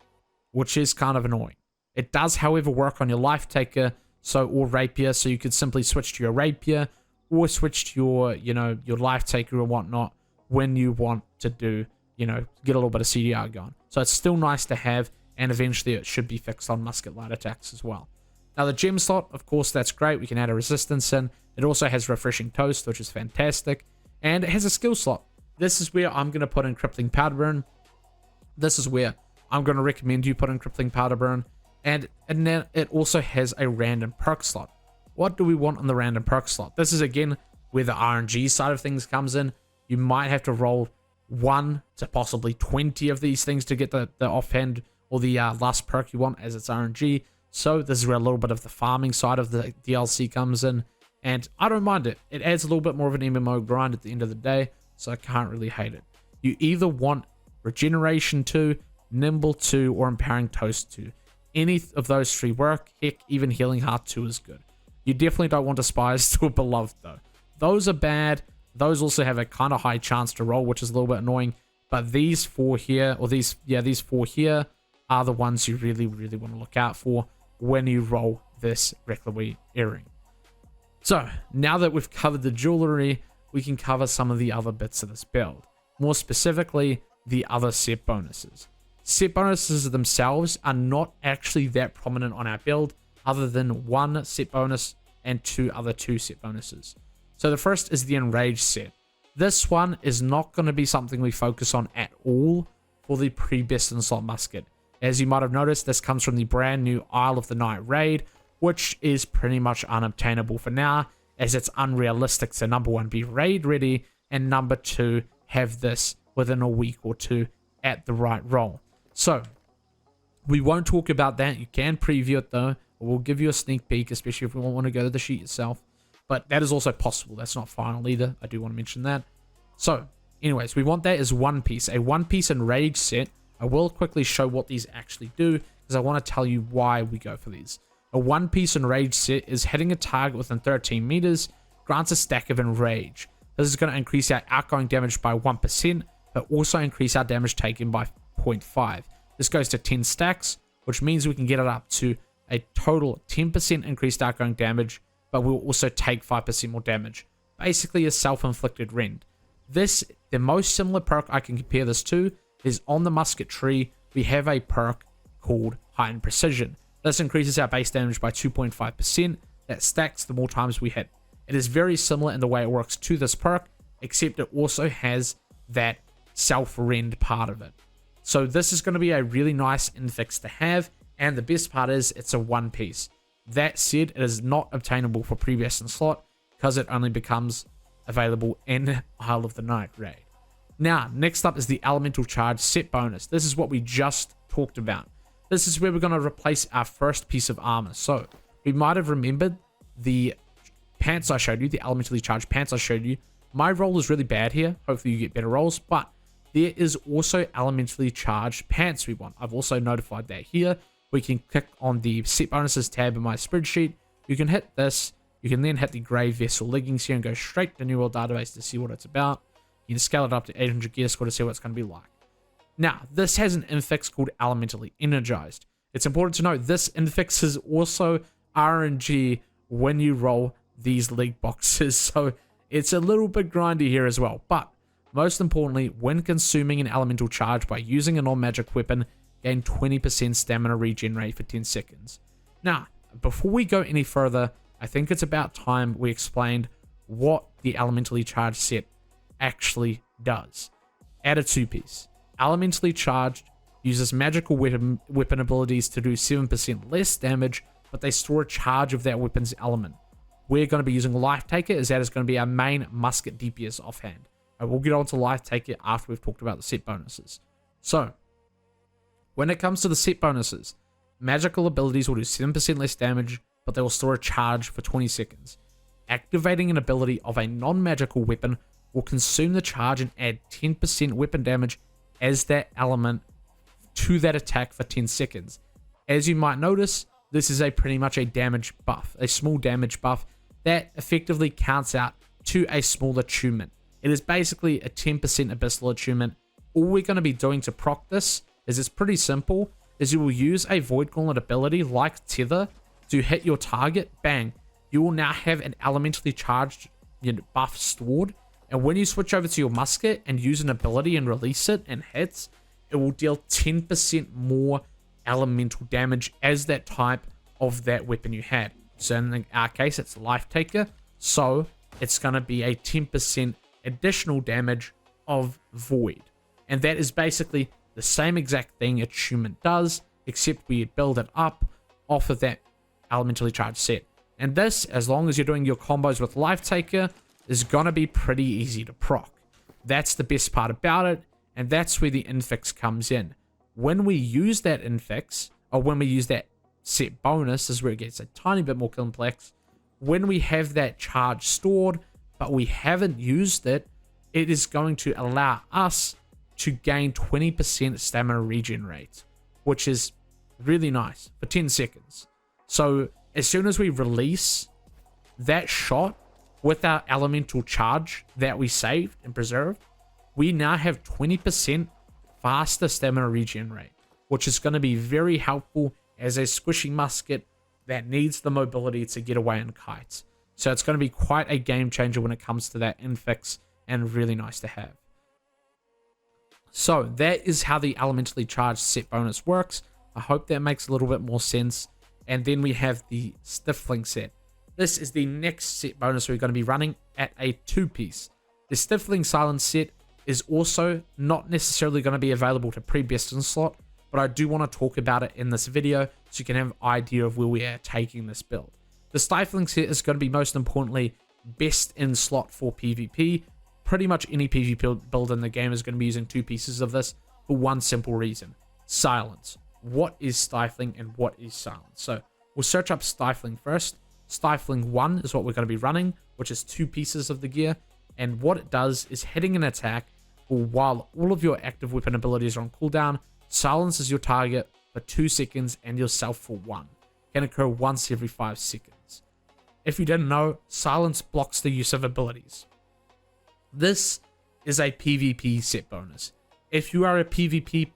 which is kind of annoying. It does, however, work on your Lifetaker, or Rapier, so you could simply switch to your Rapier or switch to your Lifetaker or whatnot when you want to do, get a little bit of CDR going. So it's still nice to have, and eventually it should be fixed on Musket light attacks as well. Now the gem slot, of course, that's great. We can add a resistance in. It also has Refreshing Toast, which is fantastic. And it has a skill slot. This is where I'm going to put in Crippling Powder Burn. This is where I'm going to recommend you put in Crippling Powder Burn. And then it also has a random perk slot. What do we want on the random perk slot? This is, again, where the RNG side of things comes in. You might have to roll 1 to possibly 20 of these things to get the offhand or the last perk you want, as it's RNG. So this is where a little bit of the farming side of the DLC comes in. And I don't mind it. It adds a little bit more of an MMO grind at the end of the day, so I can't really hate it. You either want Regeneration 2, Nimble 2, or Empowering Toast 2. Any of those 3 work. Heck, even Healing Heart 2 is good. You definitely don't want Aspires to a Beloved, though. Those are bad. Those also have a kind of high chance to roll, which is a little bit annoying. But these 4 here, or these 4 here, are the ones you really, really want to look out for when you roll this Reliquary Earring. So, now that we've covered the jewelry, we can cover some of the other bits of this build. More specifically, the other set bonuses. Set bonuses themselves are not actually that prominent on our build, other than 1 set bonus and 2 other 2 set bonuses. So the first is the Enraged set. This one is not going to be something we focus on at all for the pre-best in Slot Musket. As you might have noticed, this comes from the brand new Isle of the Night raid, which is pretty much unobtainable for now, as it's unrealistic to, number 1, be raid ready, and number 2, have this within a week or 2 at the right roll. So, we won't talk about that. You can preview it though, or we'll give you a sneak peek, especially if you want to go to the sheet yourself. But that is also possible. That's not final either. I do want to mention that. So, anyways, we want that as 1 piece. A 1-piece Enraged set. I will quickly show what these actually do, because I want to tell you why we go for these. A 1-piece Enraged set is hitting a target within 13 meters, grants a stack of Enrage. This is going to increase our outgoing damage by 1%, but also increase our damage taken by 0.5. This goes to 10 stacks, which means we can get it up to a total 10% increased outgoing damage, but we'll also take 5% more damage. basically a self-inflicted rend. The most similar perk I can compare this to is on the musket tree, we have a perk called Heightened Precision. This increases our base damage by 2.5%. That stacks the more times we hit. It is very similar in the way it works to this perk, except it also has that self-rend part of it. So this is going to be a really nice infix to have, and the best part is it's a one piece. That said, it is not obtainable for previous in slot because it only becomes available in Isle of the Night raid. Now, next up is the Elemental Charge set bonus. This is what we just talked about. This is where we're going to replace our first piece of armor. So, we might have remembered the pants I showed you, the elementally charged pants I showed you. My roll is really bad here. Hopefully you get better rolls, but there is also elementally charged pants we want. I've also notified that here. We can click on the set bonuses tab in my spreadsheet. You can hit this. You can then hit the grey vessel leggings here and go straight to the New World database to see what it's about. You can scale it up to 800 gear score to see what it's going to be like. Now, this has an infix called Elementally Energized. It's important to note this infix is also RNG when you roll these league boxes, so it's a little bit grindy here as well. But most importantly, when consuming an elemental charge by using a non-magic weapon, gain 20% stamina regenerate for 10 seconds. Now, before we go any further, I think it's about time we explained what the elementally charged set actually does. Add a 2-piece. Elementally charged uses magical weapon abilities to do 7% less damage, but they store a charge of that weapon's element. We're going to be using Lifetaker, as that is going to be our main musket DPS offhand. I will get on to Lifetaker after we've talked about the set bonuses. So, when it comes to the set bonuses, magical abilities will do 7% less damage, but they will store a charge for 20 seconds. Activating an ability of a non-magical weapon will consume the charge and add 10% weapon damage as that element to that attack for 10 seconds. As you might notice, this is pretty much a damage buff, a small damage buff that effectively counts out to a small attunement. It is basically a 10% abyssal attunement. All we're going to be doing to proc this is it's pretty simple, is you will use a Void Gauntlet ability like Tether to hit your target, bang, you will now have an elementally charged buff stored, and when you switch over to your musket and use an ability and release it and hits, it will deal 10% more elemental damage as that type of that weapon you had. So in our case, it's Lifetaker, so it's going to be a 10% additional damage of Void. And that is basically the same exact thing Attunement does, except we build it up off of that elementally charged set. And this, as long as you're doing your combos with Lifetaker, is going to be pretty easy to proc. That's the best part about it, and that's where the infix comes in. When we use that infix, or when we use that set bonus, is where it gets a tiny bit more complex. When we have that charge stored, but we haven't used it, it is going to allow us to gain 20% stamina regen rate, which is really nice for 10 seconds. So as soon as we release that shot with our elemental charge that we saved and preserved, we now have 20% faster stamina regen rate, which is going to be very helpful as a squishy musket that needs the mobility to get away in kites. So it's going to be quite a game changer when it comes to that infix, and really nice to have. So that is how the elementally charged set bonus works. I hope that makes a little bit more sense. And then we have the Stifling set. This is the next set bonus we're going to be running at a 2-piece. The Stifling Silence set is also not necessarily going to be available to pre-best in slot, but I do want to talk about it in this video so you can have an idea of where we are taking this build. The Stifling set is going to be most importantly best in slot for PvP. Pretty much any PvP build in the game is going to be using 2 pieces of this for one simple reason: silence. What is Stifling and what is silence? So we'll search up Stifling first. Stifling 1 is what we're going to be running, which is 2 pieces of the gear. And what it does is hitting an attack while all of your active weapon abilities are on cooldown, silences your target for 2 seconds and yourself for 1. Can occur once every 5 seconds. If you didn't know, silence blocks the use of abilities. This is a PvP set bonus. If you are a PvE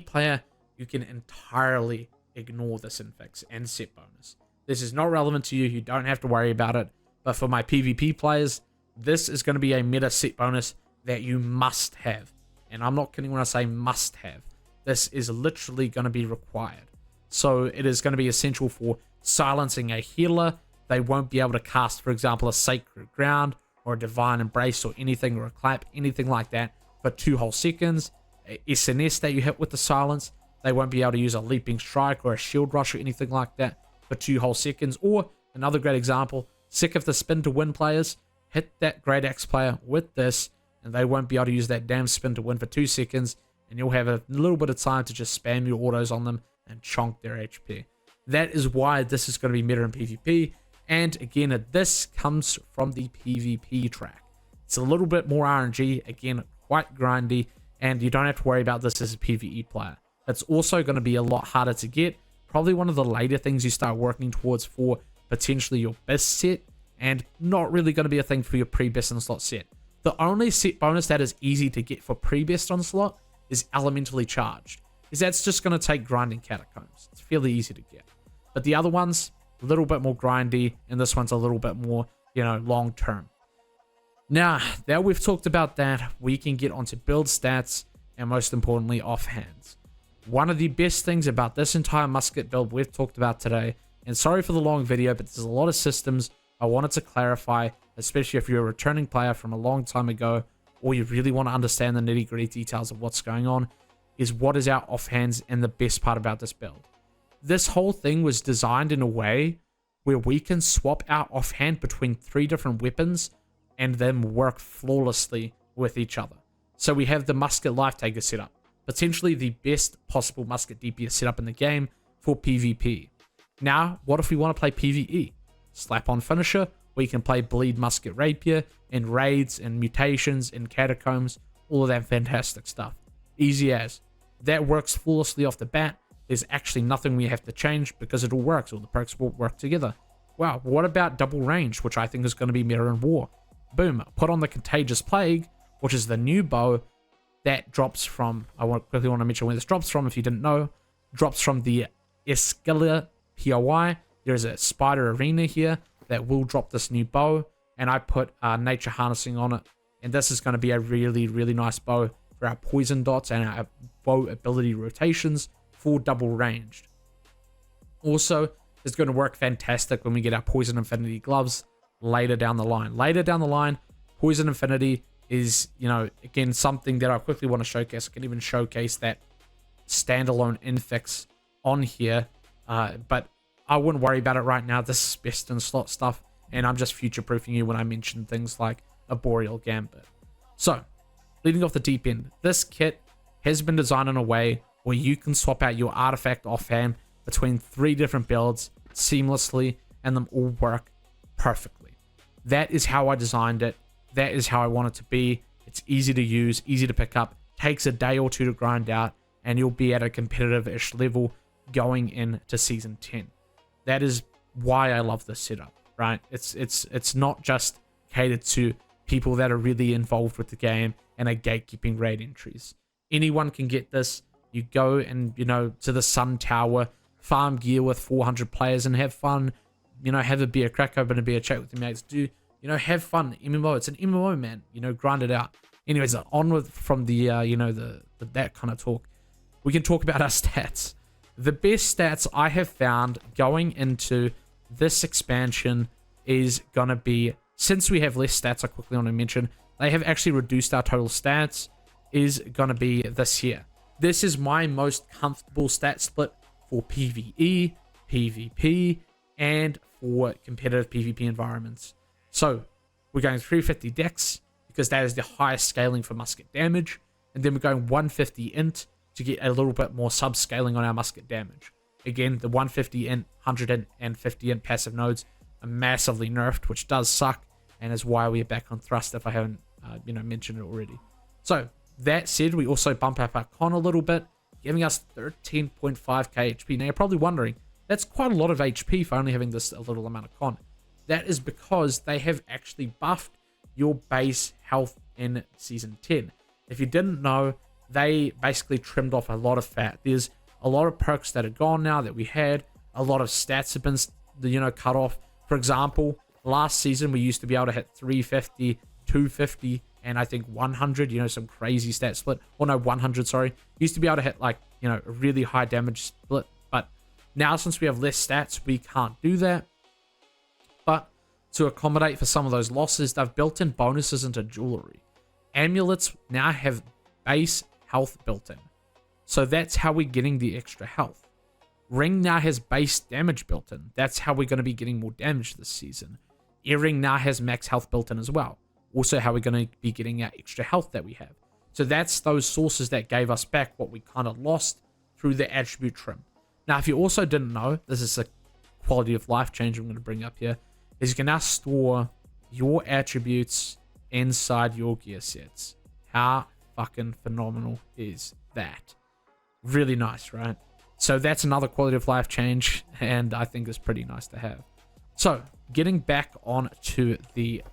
player, you can entirely ignore this infix and set bonus. This is not relevant to you. You don't have to worry about it. But for my PvP players, this is going to be a meta set bonus that you must have. And I'm not kidding when I say must have. This is literally going to be required. So it is going to be essential for silencing a healer. They won't be able to cast, for example, a Sacred Ground or a Divine Embrace or anything, or a Clap, anything like that for 2 whole seconds. A SNS that you hit with the silence, they won't be able to use a Leaping Strike or a Shield Rush or anything like that for 2 whole seconds. Or another great example, Sick of the Spin to Win players, hit that Great Axe player with this, and they won't be able to use that damn spin to win for 2 seconds, and you'll have a little bit of time to just spam your autos on them and chonk their HP. That is why this is going to be meta in PvP, and again, this comes from the PvP track. It's a little bit more RNG, again, quite grindy, and you don't have to worry about this as a PvE player. It's also going to be a lot harder to get, probably one of the later things you start working towards for potentially your best set, and not really going to be a thing for your pre-best and slot set. The only set bonus that is easy to get for pre-best on slot is Elementally Charged, because that's just going to take grinding Catacombs. It's fairly easy to get. But the other ones, a little bit more grindy, and this one's a little bit more, long term. Now, that we've talked about that, we can get onto build stats, and most importantly, offhands. One of the best things about this entire musket build we've talked about today, and sorry for the long video, but there's a lot of systems I wanted to clarify, especially if you're a returning player from a long time ago, or you really want to understand the nitty-gritty details of what's going on, is what is our offhands and the best part about this build. This whole thing was designed in a way where we can swap our offhand between 3 different weapons and then work flawlessly with each other. So we have the Musket Lifetaker setup, potentially the best possible musket DPS setup in the game for PvP. Now, what if we want to play PvE? Slap on finisher, we can play Bleed Musket Rapier in raids and mutations and catacombs, all of that fantastic stuff. Easy as. That works flawlessly off the bat. There's actually nothing we have to change because it all works. All the perks will work together. Wow, what about double range, which I think is going to be meta in war? Boom, put on the Contagious Plague, which is the new bow that drops from, quickly want to mention where this drops from if you didn't know, drops from the Escala POI. There's a spider arena here that will drop this new bow, and I put nature harnessing on it, and this is going to be a really, really nice bow for our poison dots and our bow ability rotations for double ranged. Also, it's going to work fantastic when we get our Poison Infinity gloves later down the line. Later down the line, Poison Infinity is, again, something that I quickly want to showcase. I can even showcase that standalone infix on here, but I wouldn't worry about it right now. This is best in slot stuff, and I'm just future-proofing you when I mention things like a Boreal Gambit. So, leading off the deep end, this kit has been designed in a way where you can swap out your artifact offhand between 3 different builds seamlessly, and them all work perfectly. That is how I designed it. That is how I want it to be. It's easy to use, easy to pick up, takes a day or 2 to grind out, and you'll be at a competitive-ish level going into Season 10. That is why I love this setup, right? It's not just catered to people that are really involved with the game and are gatekeeping raid entries. Anyone can get this. You go and, to the Sun Tower, farm gear with 400 players and have fun. Have a beer, crack open a beer, chat with your mates. Have fun. MMO, it's an MMO, man. Grind it out. Anyways, onward from the that kind of talk. We can talk about our stats. The best stats I have found going into this expansion is going to be, since we have less stats, I quickly want to mention, they have actually reduced our total stats, is going to be this here. This is my most comfortable stat split for PvE, PvP, and for competitive PvP environments. So, we're going 350 dex, because that is the highest scaling for musket damage, and then we're going 150 int, to get a little bit more sub-scaling on our musket damage. Again, the 150 int, 150 int passive nodes are massively nerfed, which does suck, and is why we're back on thrust if I haven't, mentioned it already. So, that said, we also bump up our con a little bit, giving us 13.5k HP. Now, you're probably wondering, that's quite a lot of HP for only having this a little amount of con. That is because they have actually buffed your base health in Season 10. If you didn't know, they basically trimmed off a lot of fat. There's a lot of perks that are gone now that we had. A lot of stats have been the, you know, cutoff. For example, last season we used to be able to hit 350, 250, and I think 100, you know, some crazy stat split. Or no, 100, sorry. Used to be able to hit, like, you know, a really high damage split. But now, since we have less stats, we can't do that. But to accommodate for some of those losses, they've built in bonuses into jewelry. Amulets now have base health built in. So that's how we're getting the extra health. Ring now has base damage built in. That's how we're going to be getting more damage this season. Earring now has max health built in as well. Also how we're going to be getting our extra health that we have. So that's those sources that gave us back what we kind of lost through the attribute trim. Now, if you also didn't know, this is a quality of life change I'm going to bring up here, is you can now store your attributes inside your gear sets. How fucking phenomenal is that? Really nice, right? So that's another quality of life change, and I think it's pretty nice to have. So getting back on to the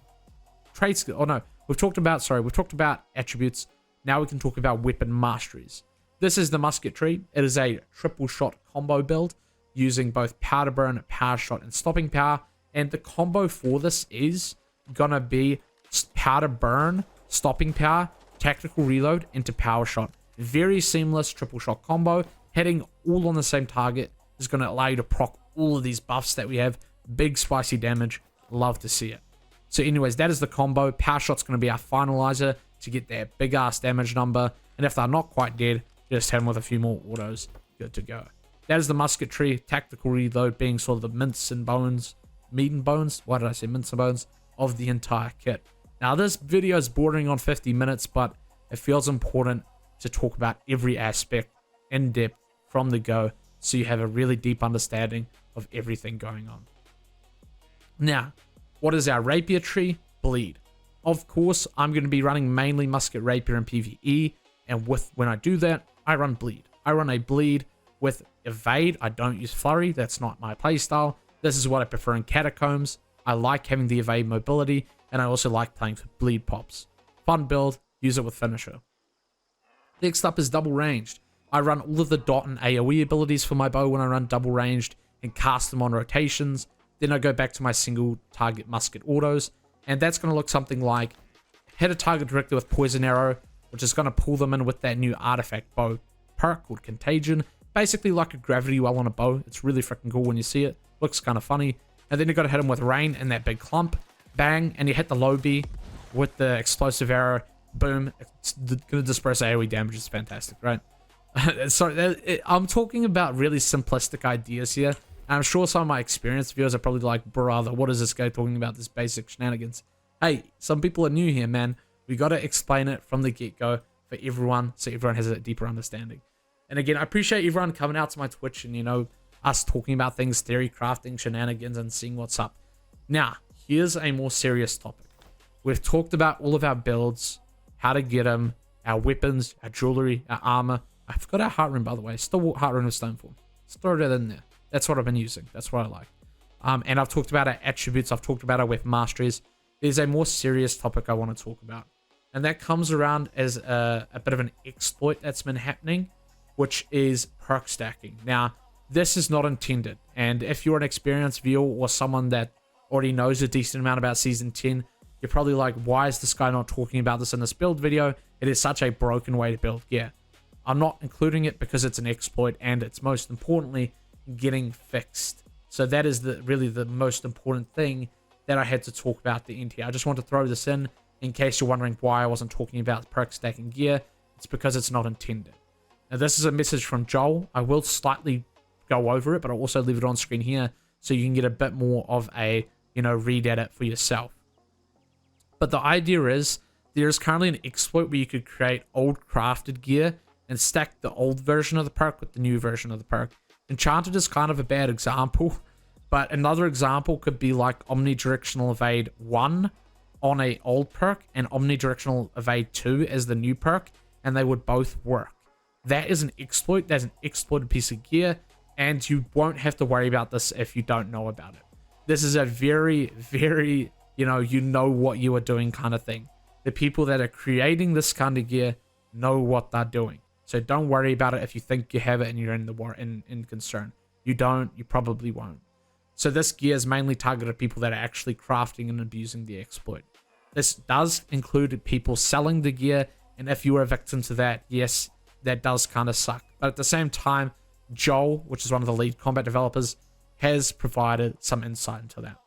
trade skill. Oh no, we've talked about attributes. Now we can talk about weapon masteries. This is the musket tree. It is a triple shot combo build using both powder burn, power shot, and stopping power. And the combo for this is gonna be powder burn, stopping power, tactical reload into power shot. Very seamless triple shot combo. Hitting all on the same target is going to allow you to proc all of these buffs that we have. Big spicy damage. Love to see it. So anyways, that is the combo. Power shot's going to be our finalizer to get that big ass damage number. And if they're not quite dead, just hit them with a few more autos. Good to go. That is the musketry. Tactical reload being sort of the mince and bones. Meat and bones? Why did I say mince and bones? Of the entire kit. Now this video is bordering on 50 minutes, but it feels important to talk about every aspect in depth from the go, so you have a really deep understanding of everything going on. Now, what is our rapier tree? Bleed. Of course, I'm going to be running mainly musket rapier and PVE, and when I do that, I run bleed. I run a bleed with evade. I don't use flurry. That's not my playstyle. This is what I prefer in Catacombs. I like having the evade mobility, and I also like playing for bleed pops. Fun build. Use it with finisher. Next up is double ranged. I run all of the dot and AoE abilities for my bow when I run double ranged and cast them on rotations. Then I go back to my single target musket autos, and that's going to look something like hit a target directly with poison arrow, which is going to pull them in with that new artifact bow perk called Contagion. Basically like a gravity well on a bow. It's really freaking cool when you see it. Looks kind of funny. And then you got to hit them with rain and that big clump. Bang, and you hit the low B with the explosive arrow. Boom. It's going to disperse AoE damage. It's fantastic, right? Sorry, I'm talking about really simplistic ideas here. And I'm sure some of my experienced viewers are probably like, brother, what is this guy talking about? This basic shenanigans. Hey, some people are new here, man. We got to explain it from the get-go for everyone, so everyone has a deeper understanding. And again, I appreciate everyone coming out to my Twitch and, you know, us talking about things, theory crafting, shenanigans, and seeing what's up. Now, here's a more serious topic. We've talked about all of our builds, how to get them, our weapons, our jewelry, our armor. I forgot our Heartrune, by the way. Still Heartrune with Stoneform. Let's throw that in there. That's what I've been using. That's what I like. And I've talked about our attributes. I've talked about our weapon masteries. There's a more serious topic I want to talk about. And that comes around as a bit of an exploit that's been happening, which is perk stacking. Now, this is not intended. And if you're an experienced viewer or someone that already knows a decent amount about Season 10, you're probably like, why is this guy not talking about this in this build video? It is such a broken way to build gear. I'm not including it because it's an exploit and it's most importantly getting fixed. So that is really the most important thing that I had to talk about at the end here. I just want to throw this in case you're wondering why I wasn't talking about perk stacking gear. It's because it's not intended. Now this is a message from Joel. I will slightly go over it, but I'll also leave it on screen here so you can get a bit more of a, you know, read at it for yourself. But the idea is there is currently an exploit where you could create old crafted gear and stack the old version of the perk with the new version of the perk. Enchanted is kind of a bad example, but another example could be like Omnidirectional Evade 1 on a old perk and Omnidirectional Evade 2 as the new perk, and they would both work. That is an exploit. That's an exploited piece of gear, and you won't have to worry about this if you don't know about it. This is a very, very, you know what you are doing kind of thing. The people that are creating this kind of gear know what they're doing. So don't worry about it if you think you have it and you're in concern. You don't, you probably won't. So this gear is mainly targeted at people that are actually crafting and abusing the exploit. This does include people selling the gear, and if you are a victim to that, yes, that does kind of suck. But at the same time, Joel, which is one of the lead combat developers, has provided some insight into that,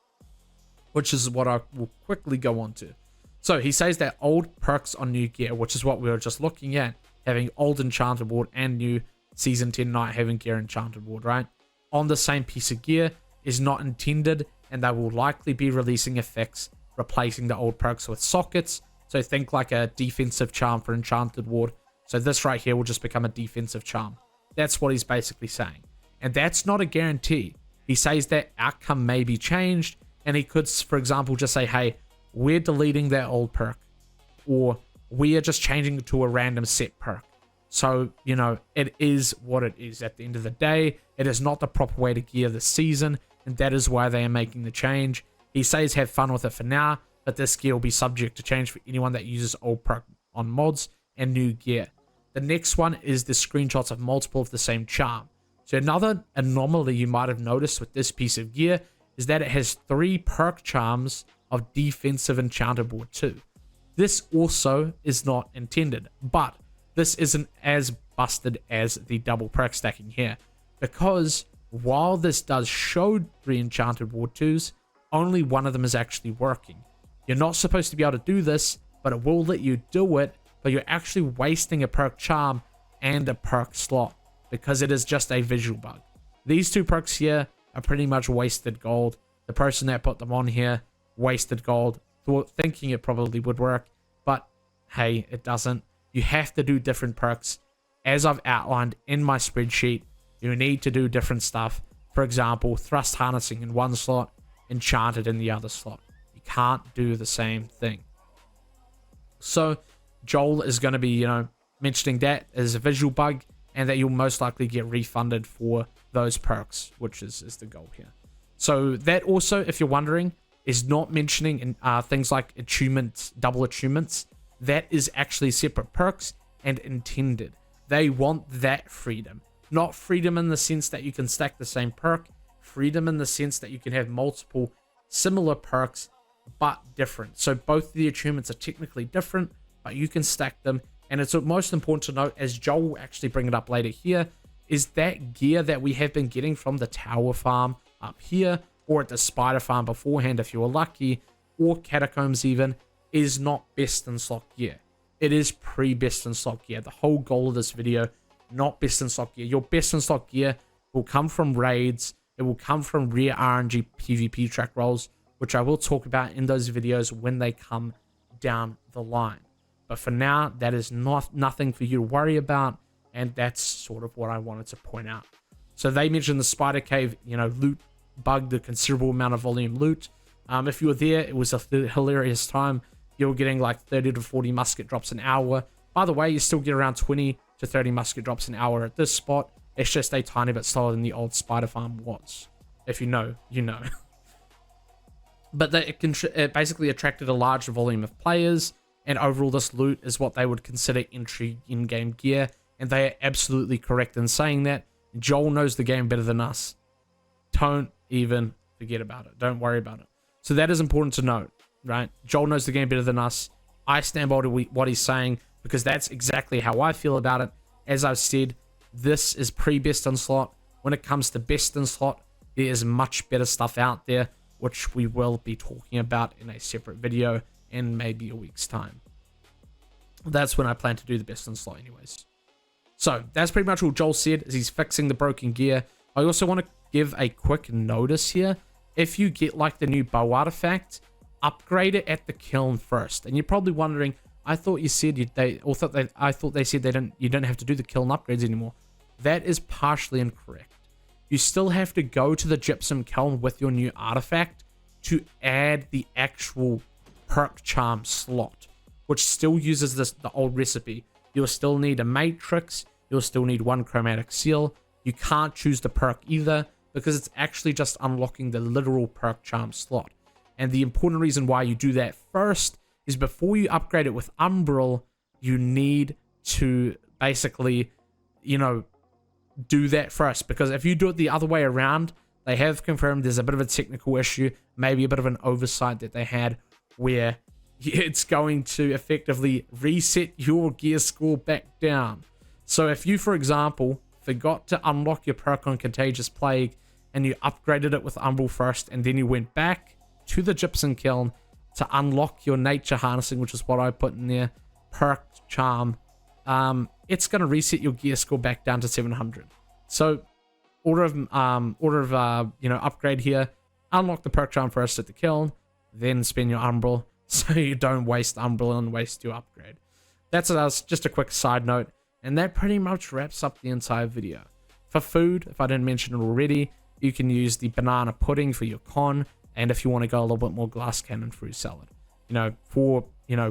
which is what I will quickly go on to. So he says that old perks on new gear, which is what we were just looking at, having old Enchanted Ward and new Season 10 Nighthaven gear Enchanted Ward, right? On the same piece of gear is not intended, and they will likely be releasing effects replacing the old perks with sockets. So think like a defensive charm for Enchanted Ward. So this right here will just become a defensive charm. That's what he's basically saying. And that's not a guarantee. He says that outcome may be changed, and he could, for example, just say, hey, we're deleting that old perk, or we are just changing it to a random set perk. So, you know, it is what it is. At the end of the day, it is not the proper way to gear this season, and that is why they are making the change. He says have fun with it for now, but this gear will be subject to change for anyone that uses old perk on mods and new gear. The next one is the screenshots of multiple of the same charm. So another anomaly you might have noticed with this piece of gear is that it has 3 perk charms of defensive Enchanted Ward 2. This also is not intended, but this isn't as busted as the double perk stacking here, because while this does show 3 Enchanted Ward 2s, only one of them is actually working. You're not supposed to be able to do this, but it will let you do it, but you're actually wasting a perk charm and a perk slot, because it is just a visual bug. These 2 perks here are pretty much wasted gold. The person that put them on here wasted gold, thinking it probably would work, but hey, it doesn't. You have to do different perks. As I've outlined in my spreadsheet, you need to do different stuff. For example, thrust harnessing in one slot, enchanted in the other slot. You can't do the same thing. So Joel is going to be, mentioning that as a visual bug, and that you'll most likely get refunded for those perks, which is the goal here. So that also, if you're wondering, is not mentioning in things like attunements, double attunements. That is actually separate perks and intended. They want that freedom. Not freedom in the sense that you can stack the same perk. Freedom in the sense that you can have multiple similar perks, but different. So both of the attunements are technically different, but you can stack them. And it's most important to note, as Joel will actually bring it up later here, is that gear that we have been getting from the tower farm up here, or at the spider farm beforehand if you were lucky, or Catacombs even, is not best in slot gear. It is pre-best in slot gear. The whole goal of this video, not best in slot gear. Your best in slot gear will come from raids. It will come from rare RNG PvP track rolls, which I will talk about in those videos when they come down the line. But for now, that is nothing for you to worry about, and that's sort of what I wanted to point out. So they mentioned the spider cave, loot bugged a considerable amount of volume loot. If you were there, it was a hilarious time. You were getting like 30 to 40 musket drops an hour. By the way, you still get around 20 to 30 musket drops an hour at this spot. It's just a tiny bit slower than the old spider farm was. If you know, you know. But it basically attracted a large volume of players, and overall this loot is what they would consider entry in-game gear, and they are absolutely correct in saying that. Joel knows the game better than us. Don't even forget about it. Don't worry about it. So that is important to note, right? Joel knows the game better than us. I stand by what he's saying, because that's exactly how I feel about it. As I've said, this is pre-best in slot. When it comes to best in slot, there is much better stuff out there, which we will be talking about in a separate video in maybe a week's time. That's when I plan to do the best in slot anyways. So that's pretty much all Joel said, is he's fixing the broken gear. I also want to give a quick notice here. If you get like the new bow artifact, upgrade it at the kiln first. And you're probably wondering, I thought you said I thought they said you don't have to do the kiln upgrades anymore. That is partially incorrect. You still have to go to the gypsum kiln with your new artifact to add the actual perk charm slot, which still uses the old recipe. You'll still need a matrix. You'll still need 1 chromatic seal. You can't choose the perk either, because it's actually just unlocking the literal perk charm slot. And the important reason why you do that first is before you upgrade it with Umbral, you need to basically, do that first. Because if you do it the other way around, They have confirmed there's a bit of a technical issue, maybe a bit of an oversight that they had, where it's going to effectively reset your gear score back down. So if you, for example, forgot to unlock your perk on Contagious Plague and you upgraded it with Umbral first, and then you went back to the Gypsum Kiln to unlock your Nature Harnessing, which is what I put in there, Perk Charm, it's going to reset your gear score back down to 700. So order of upgrade here, unlock the Perk Charm first at the Kiln, then spend your Umbral, so you don't waste Umbral and waste your upgrade. That's just a quick side note, and that pretty much wraps up the entire video. For food, if I didn't mention it already, you can use the banana pudding for your con, and if you want to go a little bit more, glass cannon fruit salad. For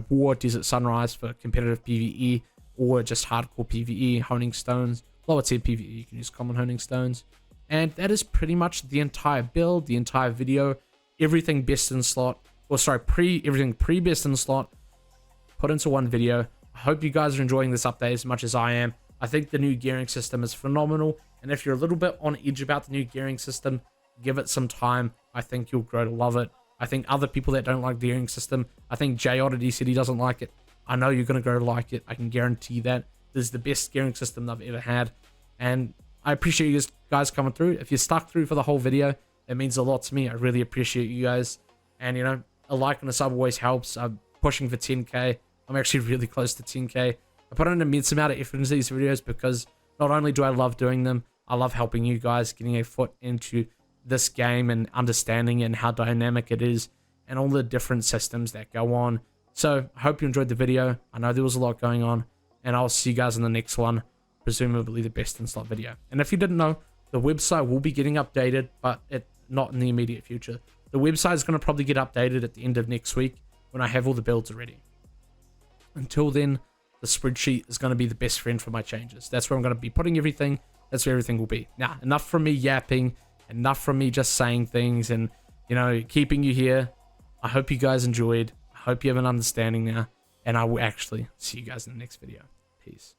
War, Desert Sunrise for competitive PvE, or just hardcore PvE, honing stones. Lower tier PvE, you can use common honing stones. And that is pretty much the entire build, the entire video, everything best in slot, everything pre-best in slot, put into one video. I hope you guys are enjoying this update as much as I am. I think the new gearing system is phenomenal, and if you're a little bit on edge about the new gearing system, give it some time. I think you'll grow to love it. I think other people that don't like the gearing system, I think Jay Oddity said he doesn't like it. I know you're going to grow to like it. I can guarantee that. This is the best gearing system I've ever had, and I appreciate you guys coming through. If you stuck through for the whole video, it means a lot to me. I really appreciate you guys, and a like and a sub always helps. I'm pushing for 10k. I'm actually really close to 10k. I put in an immense amount of effort into these videos because not only do I love doing them, I love helping you guys, getting a foot into this game and understanding and how dynamic it is and all the different systems that go on. So I hope you enjoyed the video. I know there was a lot going on, and I'll see you guys in the next one, presumably the best in slot video. And if you didn't know, the website will be getting updated, but not in the immediate future. The website is going to probably get updated at the end of next week when I have all the builds ready. Until then, the spreadsheet is going to be the best friend for my changes. That's where I'm going to be putting everything. That's where everything will be. Now, enough from me yapping, enough from me just saying things and, keeping you here. I hope you guys enjoyed. I hope you have an understanding now, and I will actually see you guys in the next video. Peace.